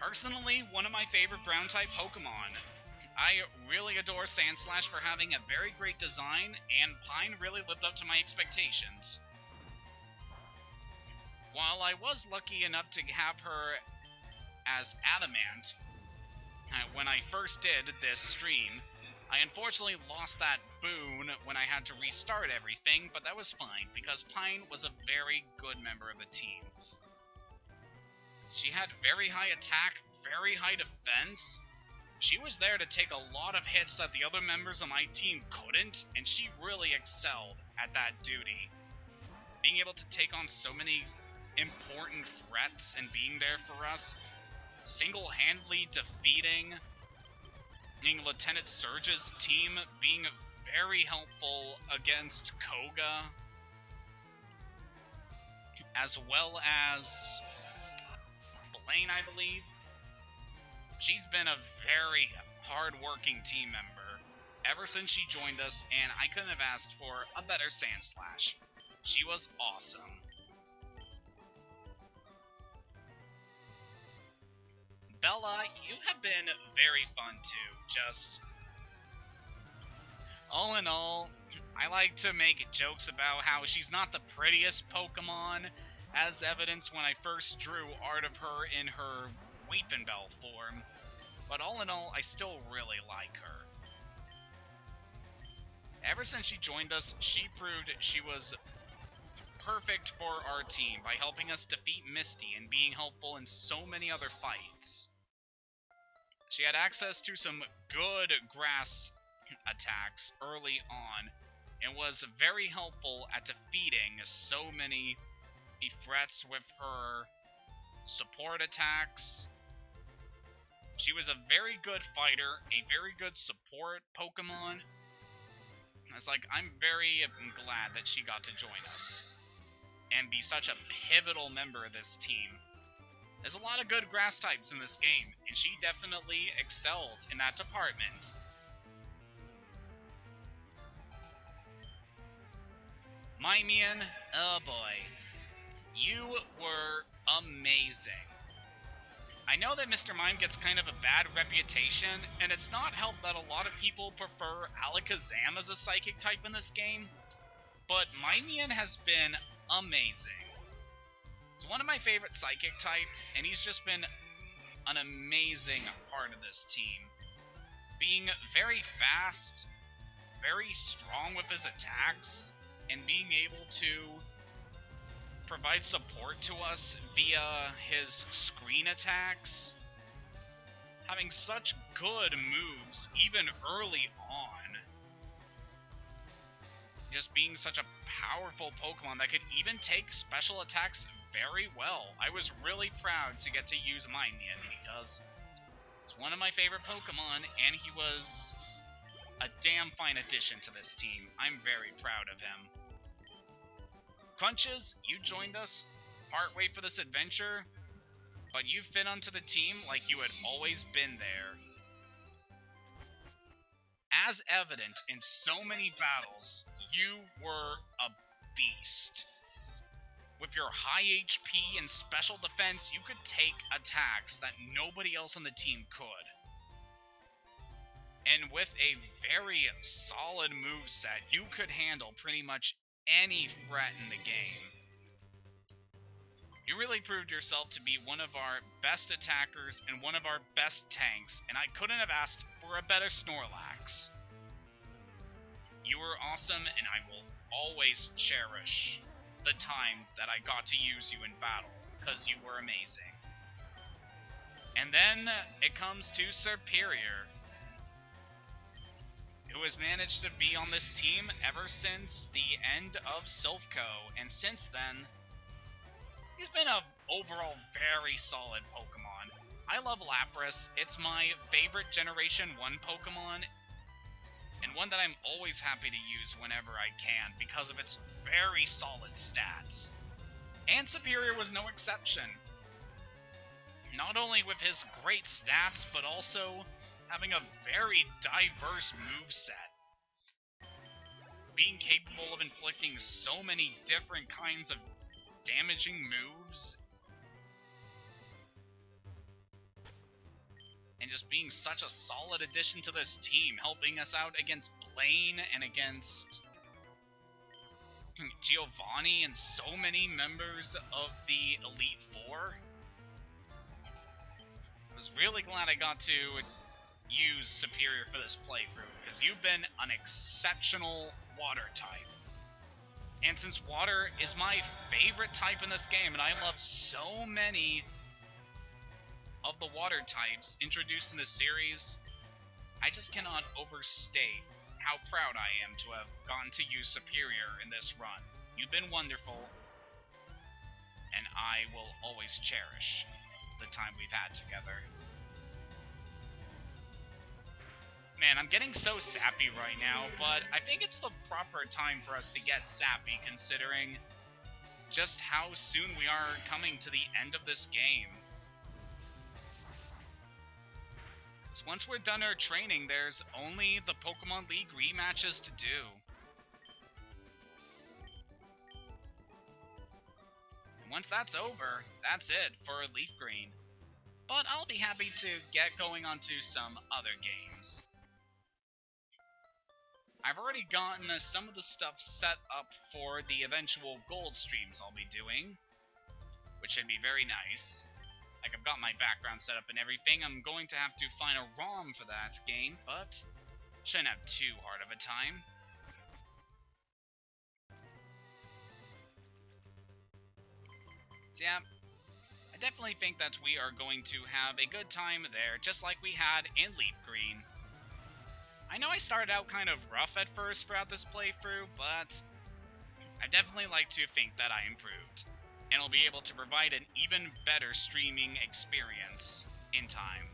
Personally, one of my favorite ground-type Pokemon. I really adore Sandslash for having a very great design, and Pine really lived up to my expectations. While I was lucky enough to have her as Adamant when I first did this stream, I unfortunately lost that boon when I had to restart everything, but that was fine, because Pine was a very good member of the team. She had very high attack, very high defense. She was there to take a lot of hits that the other members of my team couldn't, and she really excelled at that duty. Being able to take on so many important threats and being there for us, single-handedly defeating Lieutenant Surge's team, being very helpful against Koga, as well as Blaine, I believe. She's been a very hard-working team member ever since she joined us, and I couldn't have asked for a better Sandslash. She was awesome. Bella, you have been very fun too. Just all in all, I like to make jokes about how she's not the prettiest Pokemon, as evidence when I first drew art of her in her Weepinbell form, but all in all, I still really like her. Ever since she joined us, she proved she was perfect for our team by helping us defeat Misty and being helpful in so many other fights. She had access to some good grass attacks early on and was very helpful at defeating so many threats with her support attacks. She was a very good fighter, a very good support Pokemon. It's like, I'm very glad that she got to join us and be such a pivotal member of this team. There's a lot of good grass types in this game, and she definitely excelled in that department. Mimian, oh boy, you were amazing. I know that Mr. Mime gets kind of a bad reputation, and it's not helped that a lot of people prefer Alakazam as a psychic type in this game, but Mimian has been amazing. He's one of my favorite psychic types, and he's just been an amazing part of this team. Being very fast, very strong with his attacks, and being able to provide support to us via his screen attacks. Having such good moves, even early on. Just being such a powerful Pokemon that could even take special attacks very well. I was really proud to get to use Mimian because it's one of my favorite Pokemon, and he was a damn fine addition to this team. I'm very proud of him. Crunches, you joined us partway for this adventure, but you fit onto the team like you had always been there. As evident in so many battles, you were a beast. With your high HP and special defense, you could take attacks that nobody else on the team could. And with a very solid moveset, you could handle pretty much any threat in the game. You really proved yourself to be one of our best attackers and one of our best tanks, and I couldn't have asked for a better Snorlax. You were awesome, and I will always cherish the time that I got to use you in battle, because you were amazing. And then it comes to Superior, who has managed to be on this team ever since the end of Silphco, and since then, he's been an overall very solid Pokemon. I love Lapras. It's my favorite Generation 1 Pokemon, and one that I'm always happy to use whenever I can because of its very solid stats. And Superior was no exception. Not only with his great stats, but also having a very diverse moveset. Being capable of inflicting so many different kinds of damaging moves. And just being such a solid addition to this team, helping us out against Blaine and against Giovanni and so many members of the Elite Four. I was really glad I got to use Superior for this playthrough, because you've been an exceptional water type. And since water is my favorite type in this game, and I love so many of the water types introduced in this series, I just cannot overstate how proud I am to have gotten to use Superior in this run. You've been wonderful, and I will always cherish the time we've had together. Man, I'm getting so sappy right now, but I think it's the proper time for us to get sappy, considering just how soon we are coming to the end of this game. So once we're done our training, there's only the Pokemon League rematches to do. And once that's over, that's it for LeafGreen. But I'll be happy to get going onto some other games. I've already gotten some of the stuff set up for the eventual gold streams I'll be doing. which should be very nice. Like, I've got my background set up and everything. I'm going to have to find a ROM for that game, but shouldn't have too hard of a time. So yeah, I definitely think that we are going to have a good time there, just like we had in LeafGreen. I know I started out kind of rough at first throughout this playthrough, but I definitely like to think that I improved, and I'll be able to provide an even better streaming experience in time.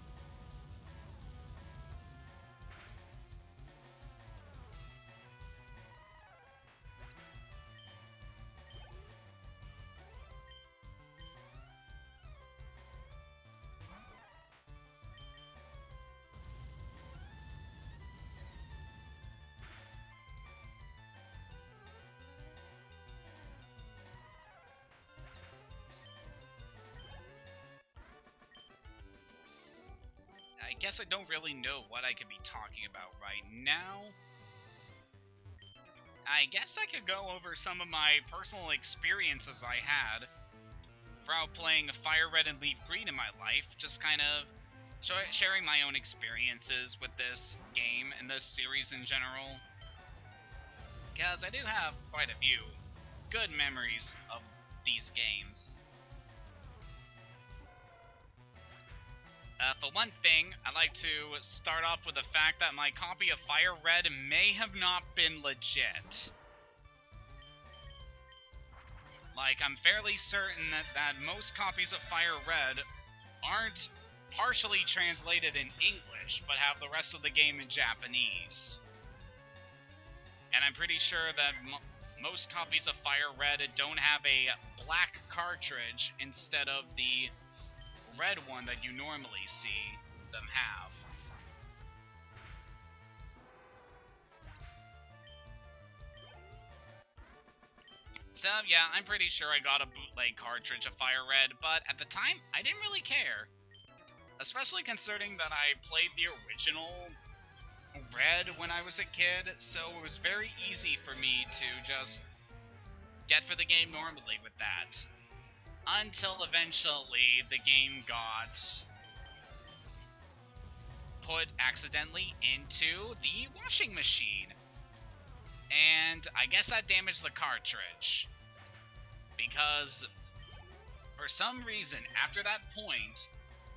I guess I don't really know what I could be talking about right now. I guess I could go over some of my personal experiences I had throughout playing Fire Red and Leaf Green in my life, just kind of sharing my own experiences with this game and this series in general. Because I do have quite a few good memories of these games. For one thing, I'd like to start off with the fact that my copy of Fire Red may have not been legit. Like, I'm fairly certain that most copies of Fire Red aren't partially translated in English, but have the rest of the game in Japanese. And I'm pretty sure that most copies of Fire Red don't have a black cartridge instead of the red one that you normally see them have. So yeah, I'm pretty sure I got a bootleg cartridge of Fire Red, but at the time, I didn't really care. Especially considering that I played the original Red when I was a kid, so it was very easy for me to just get for the game normally with that. Until eventually the game got put accidentally into the washing machine. And I guess that damaged the cartridge. Because for some reason, after that point,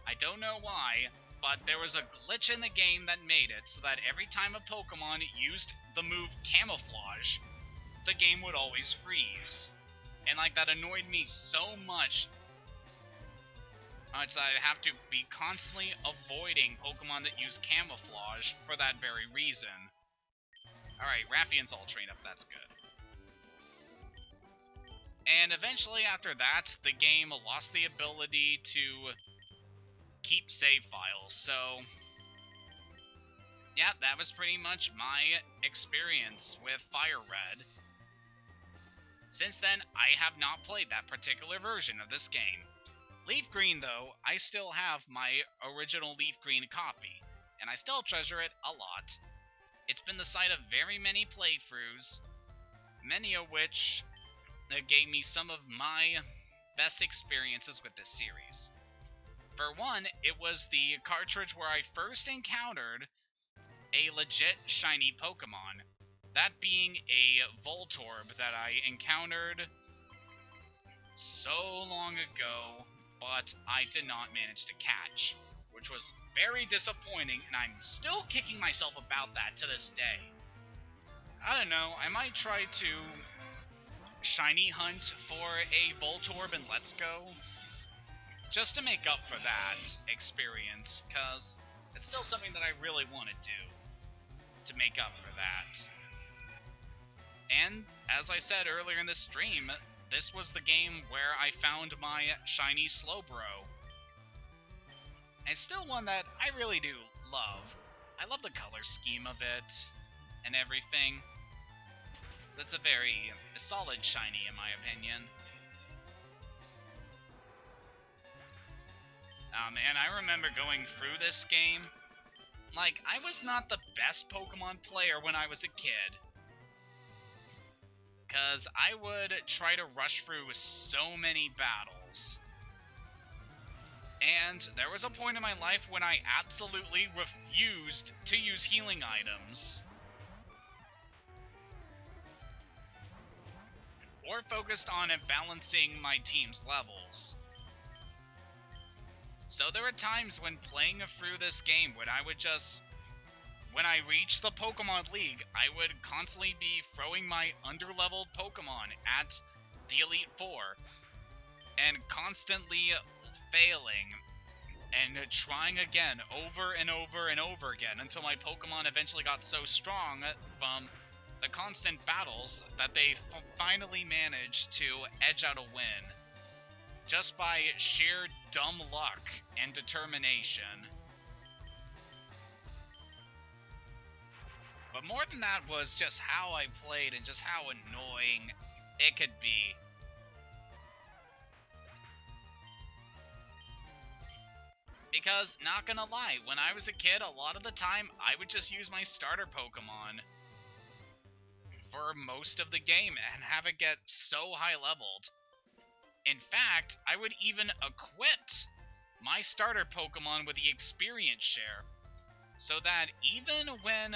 I don't know why, but there was a glitch in the game that made it so that every time a Pokemon used the move Camouflage, the game would always freeze. And like, that annoyed me so much that I'd have to be constantly avoiding Pokemon that use Camouflage for that very reason. Alright, Raffian's all trained up, that's good. And eventually after that, the game lost the ability to keep save files, so yeah, that was pretty much my experience with Fire Red. Since then, I have not played that particular version of this game. Leaf Green, though, I still have my original Leaf Green copy, and I still treasure it a lot. It's been the site of very many playthroughs, many of which gave me some of my best experiences with this series. For one, it was the cartridge where I first encountered a legit shiny Pokemon. That being a Voltorb that I encountered so long ago, but I did not manage to catch, which was very disappointing, and I'm still kicking myself about that to this day. I don't know, I might try to shiny hunt for a Voltorb in Let's Go, just to make up for that experience, because it's still something that I really want to do, to make up for that. And, as I said earlier in this stream, this was the game where I found my shiny Slowbro. And still one that I really do love. I love the color scheme of it, and everything. So it's a very solid shiny in my opinion. And I remember going through this game. Like, I was not the best Pokemon player when I was a kid. Because I would try to rush through so many battles. battles. And there was a point in my life when I absolutely refused to use healing items, or focused on balancing my team's levels. So there were times when playing through this game when when I reached the Pokemon League, I would constantly be throwing my underleveled Pokemon at the Elite Four and constantly failing and trying again over and over and over again until my Pokemon eventually got so strong from the constant battles that they finally managed to edge out a win just by sheer dumb luck and determination. But more than that was just how I played and just how annoying it could be. Because, not gonna lie, when I was a kid, a lot of the time, I would just use my starter Pokemon for most of the game and have it get so high leveled. In fact, I would even equip my starter Pokemon with the experience share, so that even when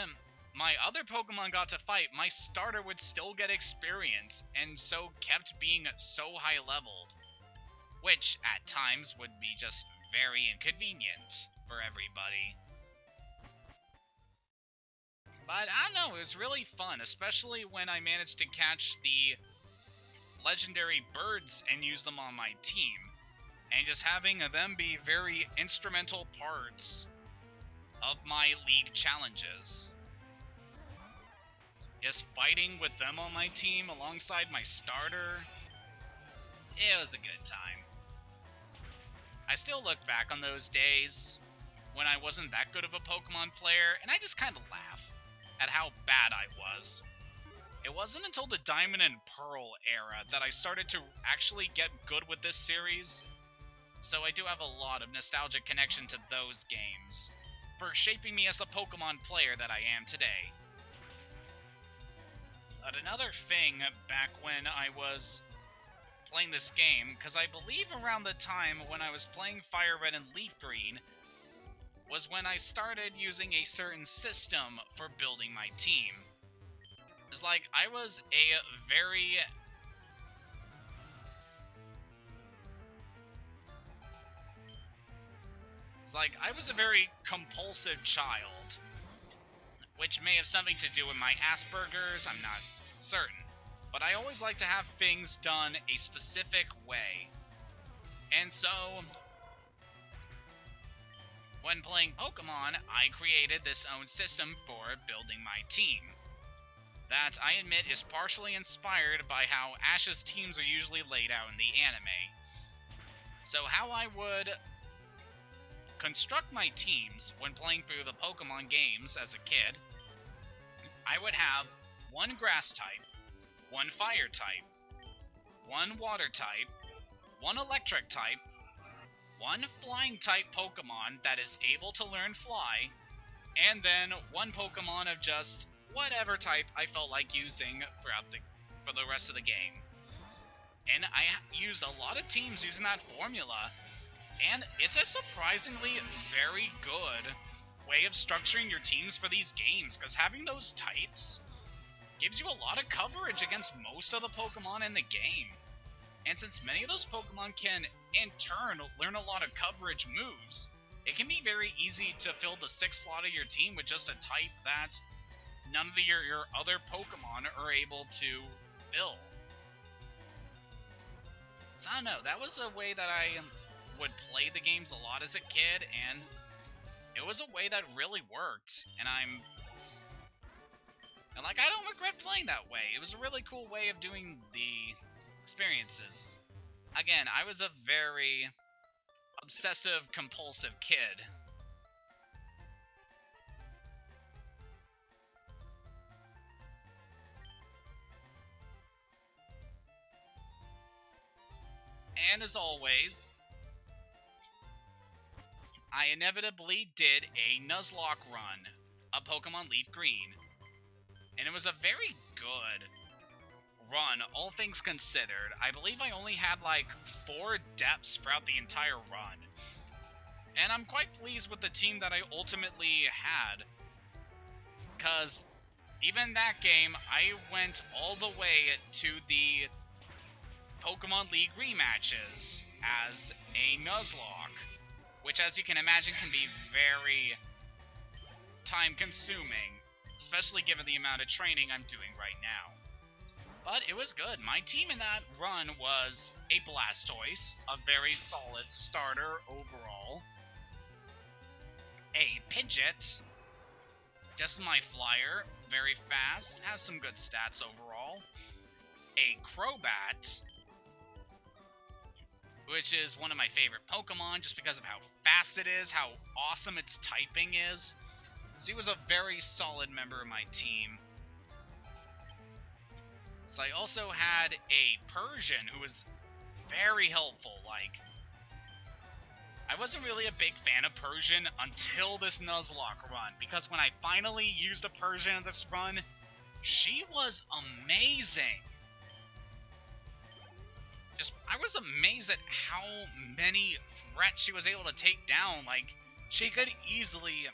my other Pokemon got to fight, my starter would still get experience, and so kept being so high leveled, which at times would be just very inconvenient for everybody. But I don't know, it was really fun, especially when I managed to catch the legendary birds and use them on my team, and just having them be very instrumental parts of my league challenges. Just fighting with them on my team alongside my starter, it was a good time. I still look back on those days when I wasn't that good of a Pokemon player, and I just kind of laugh at how bad I was. It wasn't until the Diamond and Pearl era that I started to actually get good with this series, so I do have a lot of nostalgic connection to those games for shaping me as the Pokemon player that I am today. But another thing back when I was playing this game, because I believe around the time when I was playing Fire Red and Leaf Green was when I started using a certain system for building my team. It's like I was a very compulsive child, which may have something to do with my Asperger's, I'm not certain. But I always like to have things done a specific way. And so, when playing Pokemon, I created this own system for building my team. That, I admit, is partially inspired by how Ash's teams are usually laid out in the anime. So how I would construct my teams when playing through the Pokemon games as a kid, I would have one grass type, one fire type, one water type, one electric type, one flying type Pokemon that is able to learn fly, and then one Pokemon of just whatever type I felt like using for the rest of the game. And I used a lot of teams using that formula, and it's a surprisingly very good way of structuring your teams for these games, because having those types gives you a lot of coverage against most of the Pokemon in the game. And since many of those Pokemon can, in turn, learn a lot of coverage moves, it can be very easy to fill the 6th slot of your team with just a type that none of your other Pokemon are able to fill. So I don't know, that was a way that I would play the games a lot as a kid, and it was a way that really worked, and I don't regret playing that way. It was a really cool way of doing the experiences. Again, I was a very obsessive, compulsive kid. And as always, I inevitably did a Nuzlocke run of Pokemon Leaf Green. And it was a very good run, all things considered. I believe I only had like 4 depths throughout the entire run. And I'm quite pleased with the team that I ultimately had. Because even that game, I went all the way to the Pokemon League rematches as a Nuzlocke, which, as you can imagine, can be very time-consuming, especially given the amount of training I'm doing right now. But it was good. My team in that run was a Blastoise, a very solid starter overall, a Pidgeot, just my flyer, very fast, has some good stats overall, a Crobat, which is one of my favorite Pokemon just because of how fast it is, how awesome its typing is. So he was a very solid member of my team. So I also had a Persian who was very helpful. Like, I wasn't really a big fan of Persian until this Nuzlocke run, because when I finally used a Persian in this run, she was amazing. I was amazed at how many threats she was able to take down. Like, she could easily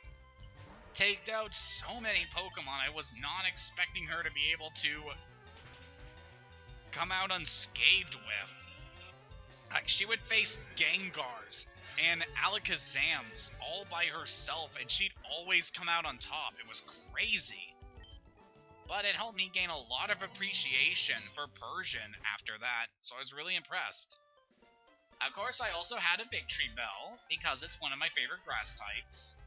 take down so many Pokemon. I was not expecting her to be able to come out unscathed with. Like, she would face Gengars and Alakazams all by herself, and she'd always come out on top. It was crazy. But it helped me gain a lot of appreciation for Persian after that, so I was really impressed. Of course, I also had a Victory Bell, because it's one of my favorite grass types,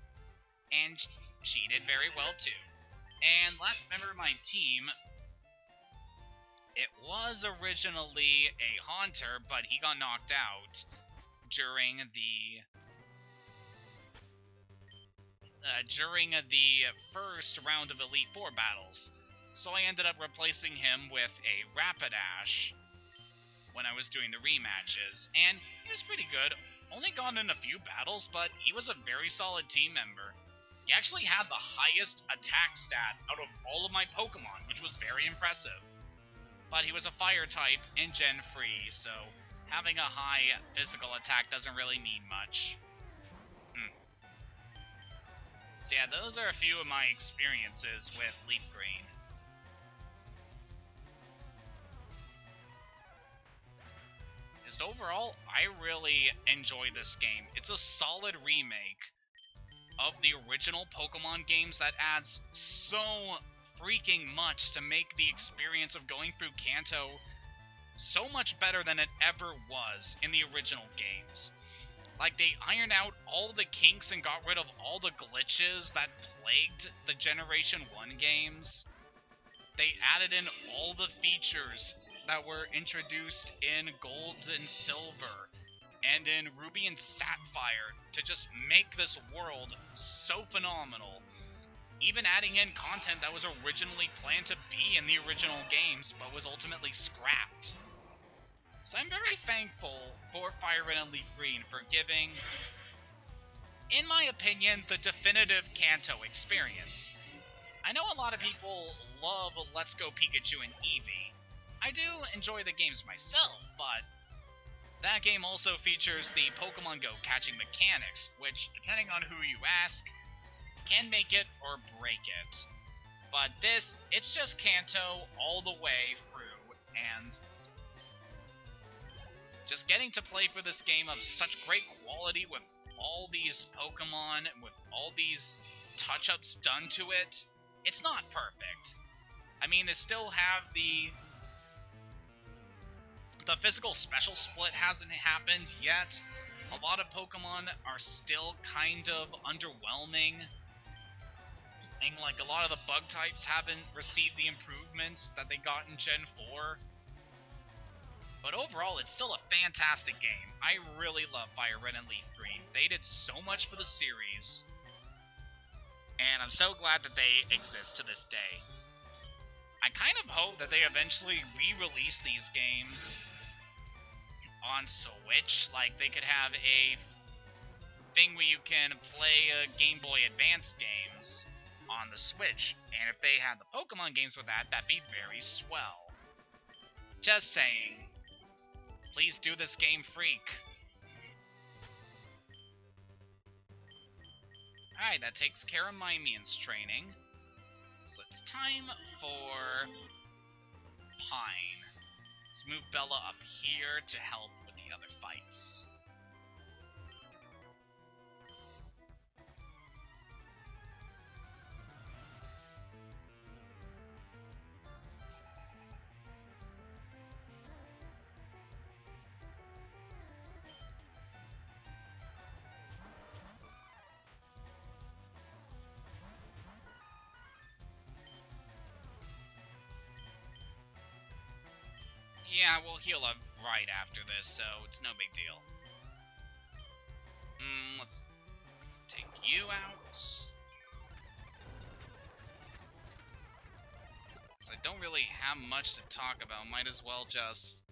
and she did very well too. And last member of my team, it was originally a Haunter, but he got knocked out during the first round of Elite Four battles. So I ended up replacing him with a Rapidash when I was doing the rematches, and he was pretty good. Only gone in a few battles, but he was a very solid team member. He actually had the highest attack stat out of all of my Pokemon, which was very impressive. But he was a fire type and Gen free, so having a high physical attack doesn't really mean much. So yeah, those are a few of my experiences with LeafGreen. Just overall, I really enjoy this game. It's a solid remake of the original Pokemon games that adds so freaking much to make the experience of going through Kanto so much better than it ever was in the original games. Like, they ironed out all the kinks and got rid of all the glitches that plagued the Generation 1 games. They added in all the features that were introduced in Gold and Silver and in Ruby and Sapphire to just make this world so phenomenal. Even adding in content that was originally planned to be in the original games but was ultimately scrapped. So I'm very thankful for Fire Red and LeafGreen for giving, in my opinion, the definitive Kanto experience. I know a lot of people love Let's Go Pikachu and Eevee. I do enjoy the games myself, but that game also features the Pokemon Go catching mechanics, which, depending on who you ask, can make it or break it. But this, it's just Kanto all the way through, and just getting to play for this game of such great quality with all these Pokemon, with all these touch-ups done to it, it's not perfect. I mean, they still have the physical special split hasn't happened yet. A lot of Pokemon are still kind of underwhelming. And like, a lot of the bug types haven't received the improvements that they got in Gen 4. But overall, it's still a fantastic game. I really love Fire Red and LeafGreen. They did so much for the series. And I'm so glad that they exist to this day. I kind of hope that they eventually re-release these games on Switch. Like, they could have a thing where you can play Game Boy Advance games on the Switch. And if they had the Pokemon games with that, that'd be very swell. Just saying. Please do this game, freak. Alright, that takes care of Mimian's training. So it's time for Pine. Let's move Bella up here to help with the other fights. Yeah, we'll heal up right after this, so it's no big deal. Let's take you out. So I don't really have much to talk about. Might as well just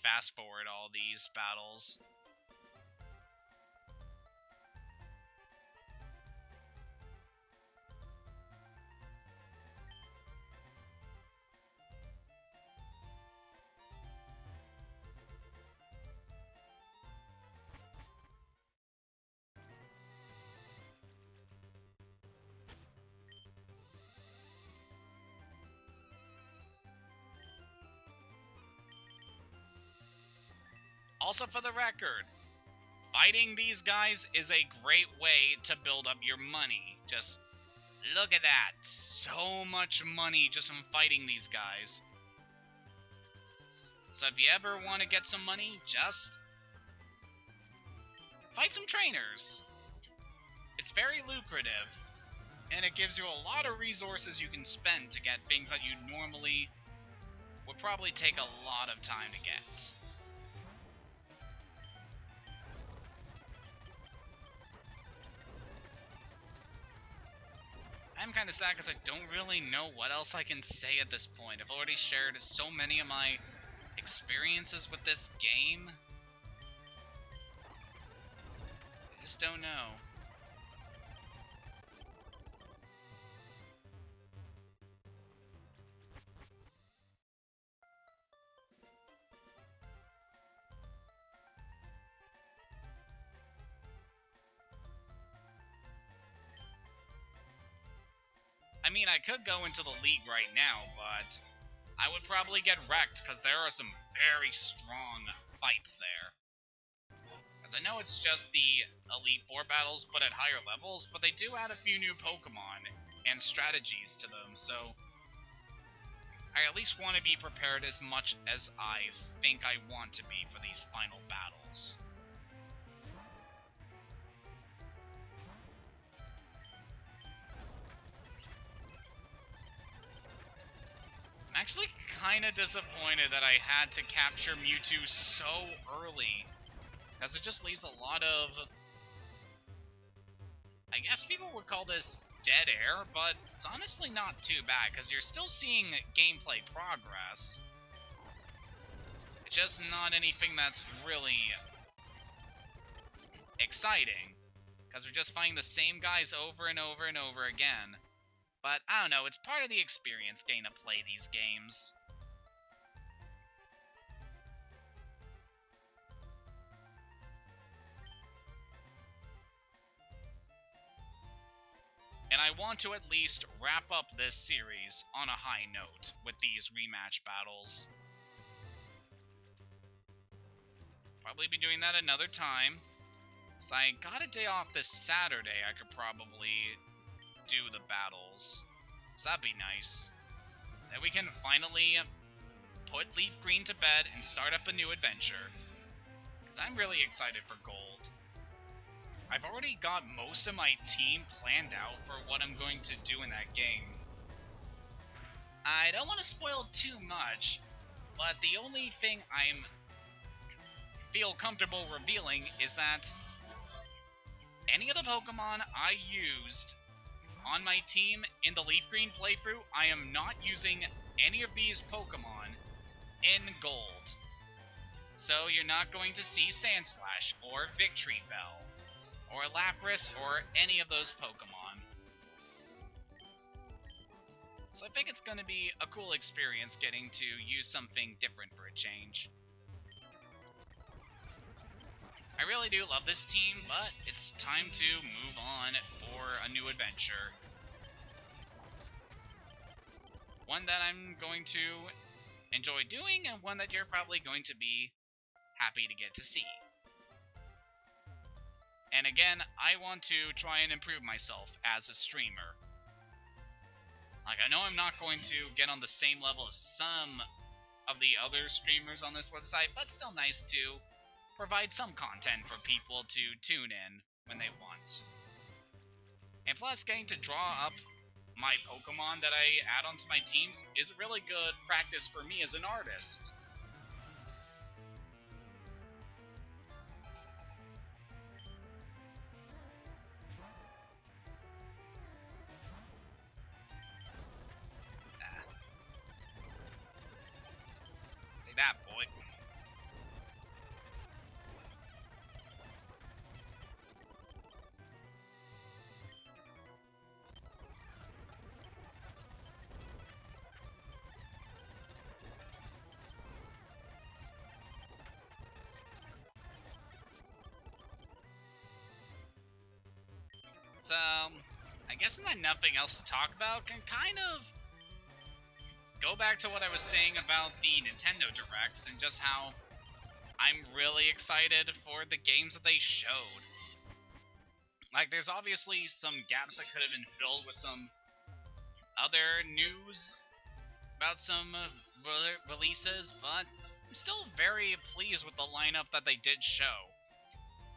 fast forward all these battles. Also, for the record, fighting these guys is a great way to build up your money. Just look at that. So much money just from fighting these guys. So if you ever want to get some money, just fight some trainers. It's very lucrative, and it gives you a lot of resources you can spend to get things that you normally would probably take a lot of time to get. I'm kind of sad because I don't really know what else I can say at this point. I've already shared so many of my experiences with this game. I just don't know. I mean, I could go into the league right now, but I would probably get wrecked because there are some very strong fights there. As I know it's just the Elite Four battles, but at higher levels, but they do add a few new Pokemon and strategies to them, so I at least want to be prepared as much as I think I want to be for these final battles. I'm actually kind of disappointed that I had to capture Mewtwo so early, because it just leaves a lot of, I guess people would call this dead air, but it's honestly not too bad, because you're still seeing gameplay progress. It's just not anything that's really exciting, because we're just fighting the same guys over and over and over again. But, I don't know, it's part of the experience getting to play these games. And I want to at least wrap up this series on a high note with these rematch battles. Probably be doing that another time. So I got a day off this Saturday, I could probably do the battles. So that'd be nice. Then we can finally put LeafGreen to bed and start up a new adventure. Because I'm really excited for Gold. I've already got most of my team planned out for what I'm going to do in that game. I don't want to spoil too much, but the only thing I feel comfortable revealing is that any of the Pokemon I used on my team in the LeafGreen playthrough, I am not using any of these Pokemon in Gold. So you're not going to see Sandslash or Victory Bell or Lapras or any of those Pokemon. So I think it's going to be a cool experience getting to use something different for a change. I really do love this team, but it's time to move on for a new adventure. One that I'm going to enjoy doing, and one that you're probably going to be happy to get to see. And again, I want to try and improve myself as a streamer. Like, I know I'm not going to get on the same level as some of the other streamers on this website, but still nice to provide some content for people to tune in when they want. And plus, getting to draw up my Pokemon that I add onto my teams is a really good practice for me as an artist. Say that, boy. So, I guess nothing else to talk about, can kind of go back to what I was saying about the Nintendo Directs and just how I'm really excited for the games that they showed. Like, there's obviously some gaps that could have been filled with some other news about some releases, but I'm still very pleased with the lineup that they did show.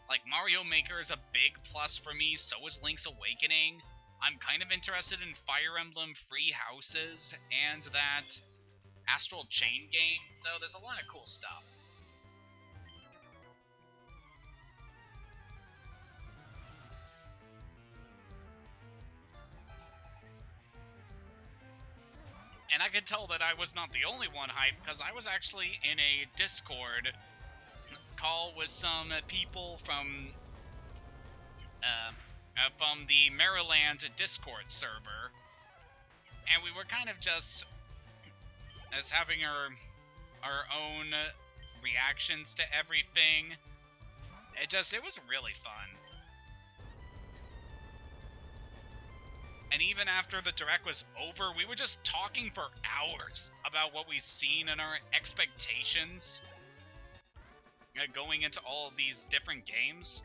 Like, Mario Maker is a big plus for me, so is Link's Awakening. I'm kind of interested in Fire Emblem Free Houses and that Astral Chain game, so there's a lot of cool stuff. And I could tell that I was not the only one hyped, because I was actually in a Discord call with some people from the Maryland Discord server, and we were kind of just as having our own reactions to everything. It was really fun. And even after the direct was over, we were just talking for hours about what we've seen and our expectations going into all of these different games.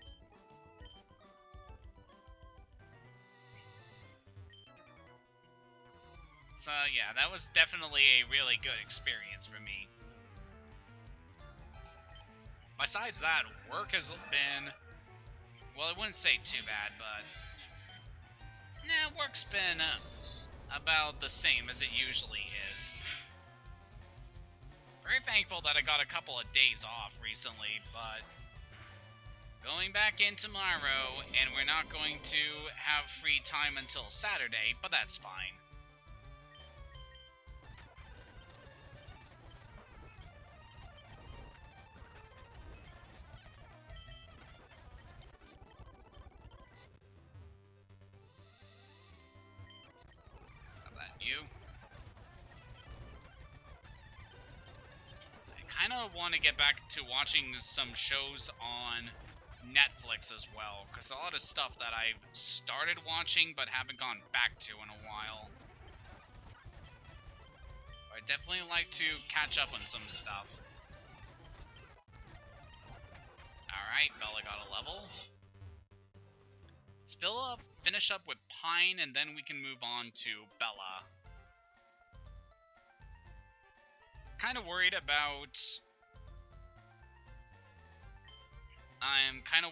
So yeah, that was definitely a really good experience for me. Besides that, work has been, well, I wouldn't say too bad, but work's been about the same as it usually is. Very thankful that I got a couple of days off recently, but going back in tomorrow, and we're not going to have free time until Saturday, but that's fine. Stop that, you. I kind of want to get back to watching some shows on Netflix as well, because a lot of stuff that I've started watching but haven't gone back to in a while. I'd definitely like to catch up on some stuff. Alright, Bella got a level. Let's finish up with Pine, and then we can move on to Bella. I'm kind of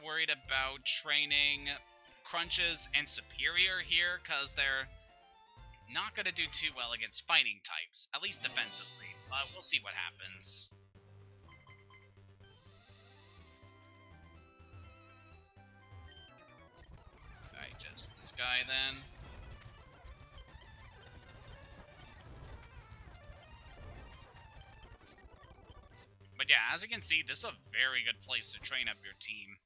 worried about training Crunches and Superior here, because they're not going to do too well against fighting types, at least defensively, but we'll see what happens. Alright, just this guy then. But yeah, as you can see, this is a very good place to train up your team.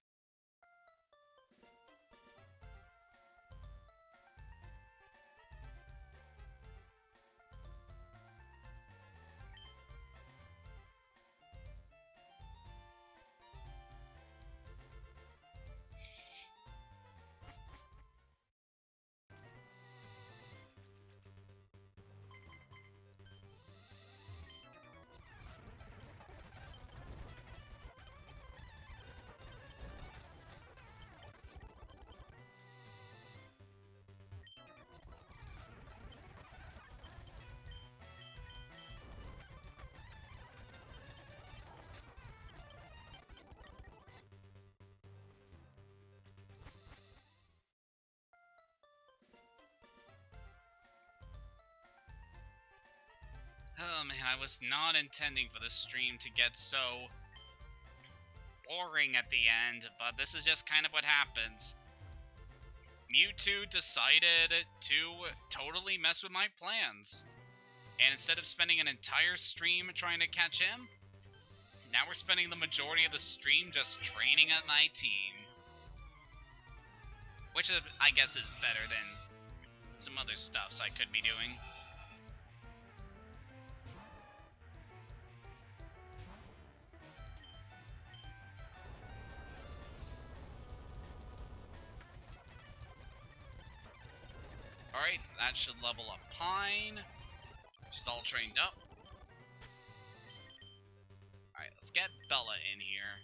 man, I was not intending for the stream to get so boring at the end, but this is just kind of what happens. Mewtwo decided to totally mess with my plans. And instead of spending an entire stream trying to catch him, now we're spending the majority of the stream just training at my team. Which I guess is better than some other stuffs I could be doing. Alright, that should level up Pine. She's all trained up. Alright, let's get Bella in here.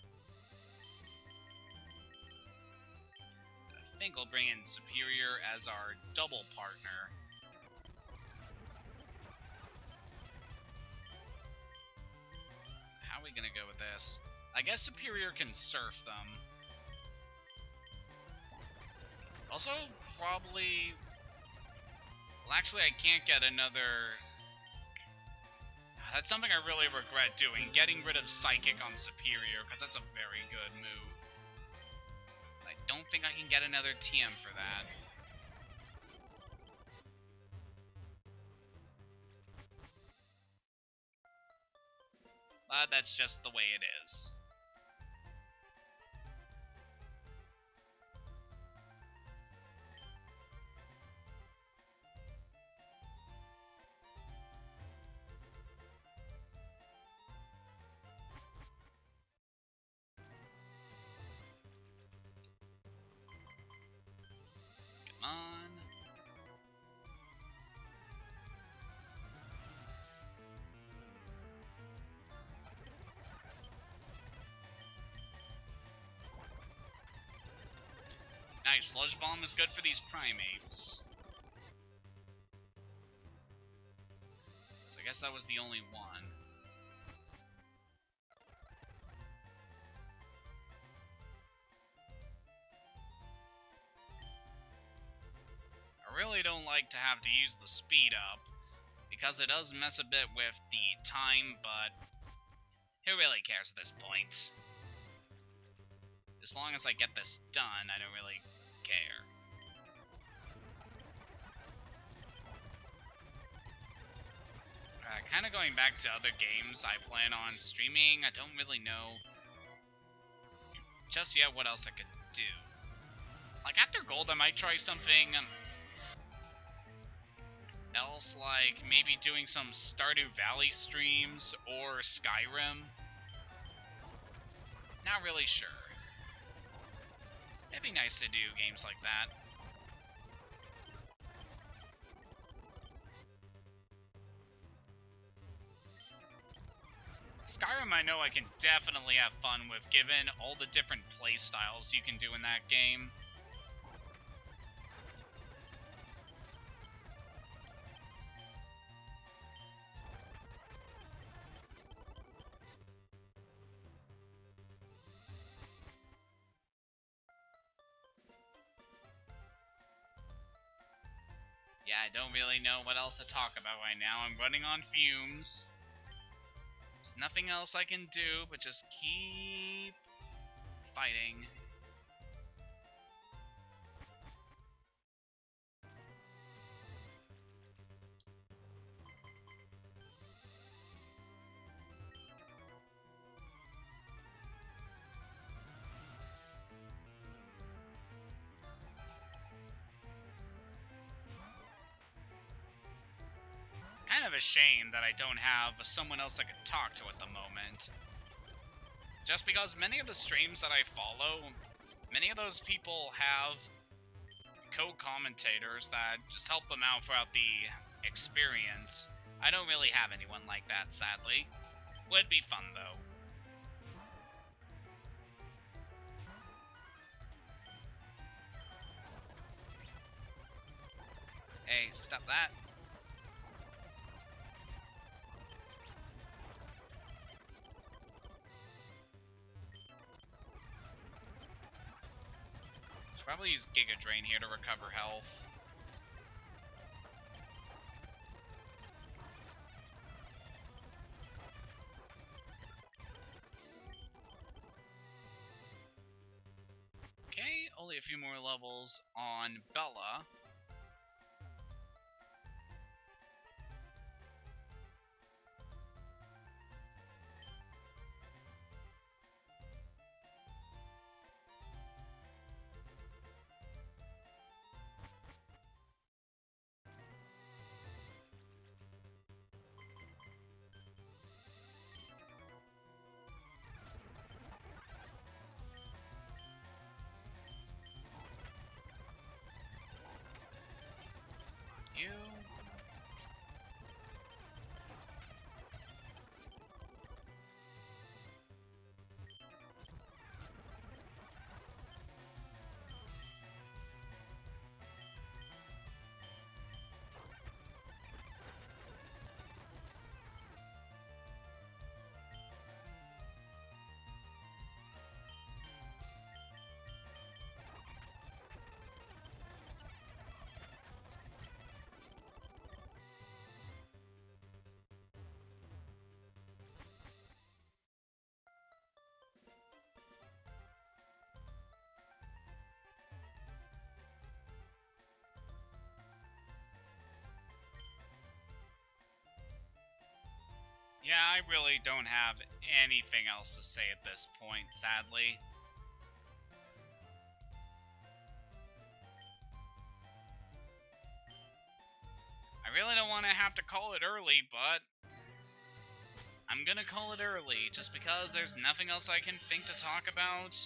I think we'll bring in Superior as our double partner. How are we gonna go with this? I guess Superior can surf them. Also, probably... Well, actually, I can't get another... That's something I really regret doing, getting rid of Psychic on Superior, because that's a very good move. I don't think I can get another TM for that. But that's just the way it is. Come on. Nice, Sludge Bomb is good for these primates. So I guess that was the only one. I really don't like to have to use the speed up, because it does mess a bit with the time, but who really cares at this point? As long as I get this done, I don't really care. Kind of going back to other games I plan on streaming, I don't really know just yet what else I could do. Like, after Gold, I might try something else, like maybe doing some Stardew Valley streams or Skyrim. Not really sure. It'd be nice to do games like that. Skyrim, I know I can definitely have fun with, given all the different play styles you can do in that game. Yeah, I don't really know what else to talk about right now. I'm running on fumes. There's nothing else I can do but just keep fighting. Kind of a shame that I don't have someone else I could talk to at the moment. Just because many of the streams that I follow, many of those people have co-commentators that just help them out throughout the experience. I don't really have anyone like that, sadly. Would be fun, though. Hey, stop that. Probably use Giga Drain here to recover health. probably a few more levels on Bella. You. Yeah, I really don't have anything else to say at this point, sadly. I really don't want to have to call it early, but I'm gonna call it early, just because there's nothing else I can think to talk about.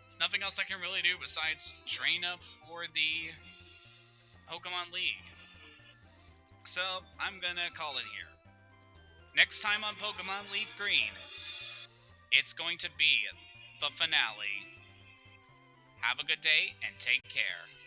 There's nothing else I can really do besides train up for the Pokemon League. So, I'm gonna call it here. Next time on Pokemon LeafGreen, it's going to be the finale. Have a good day and take care.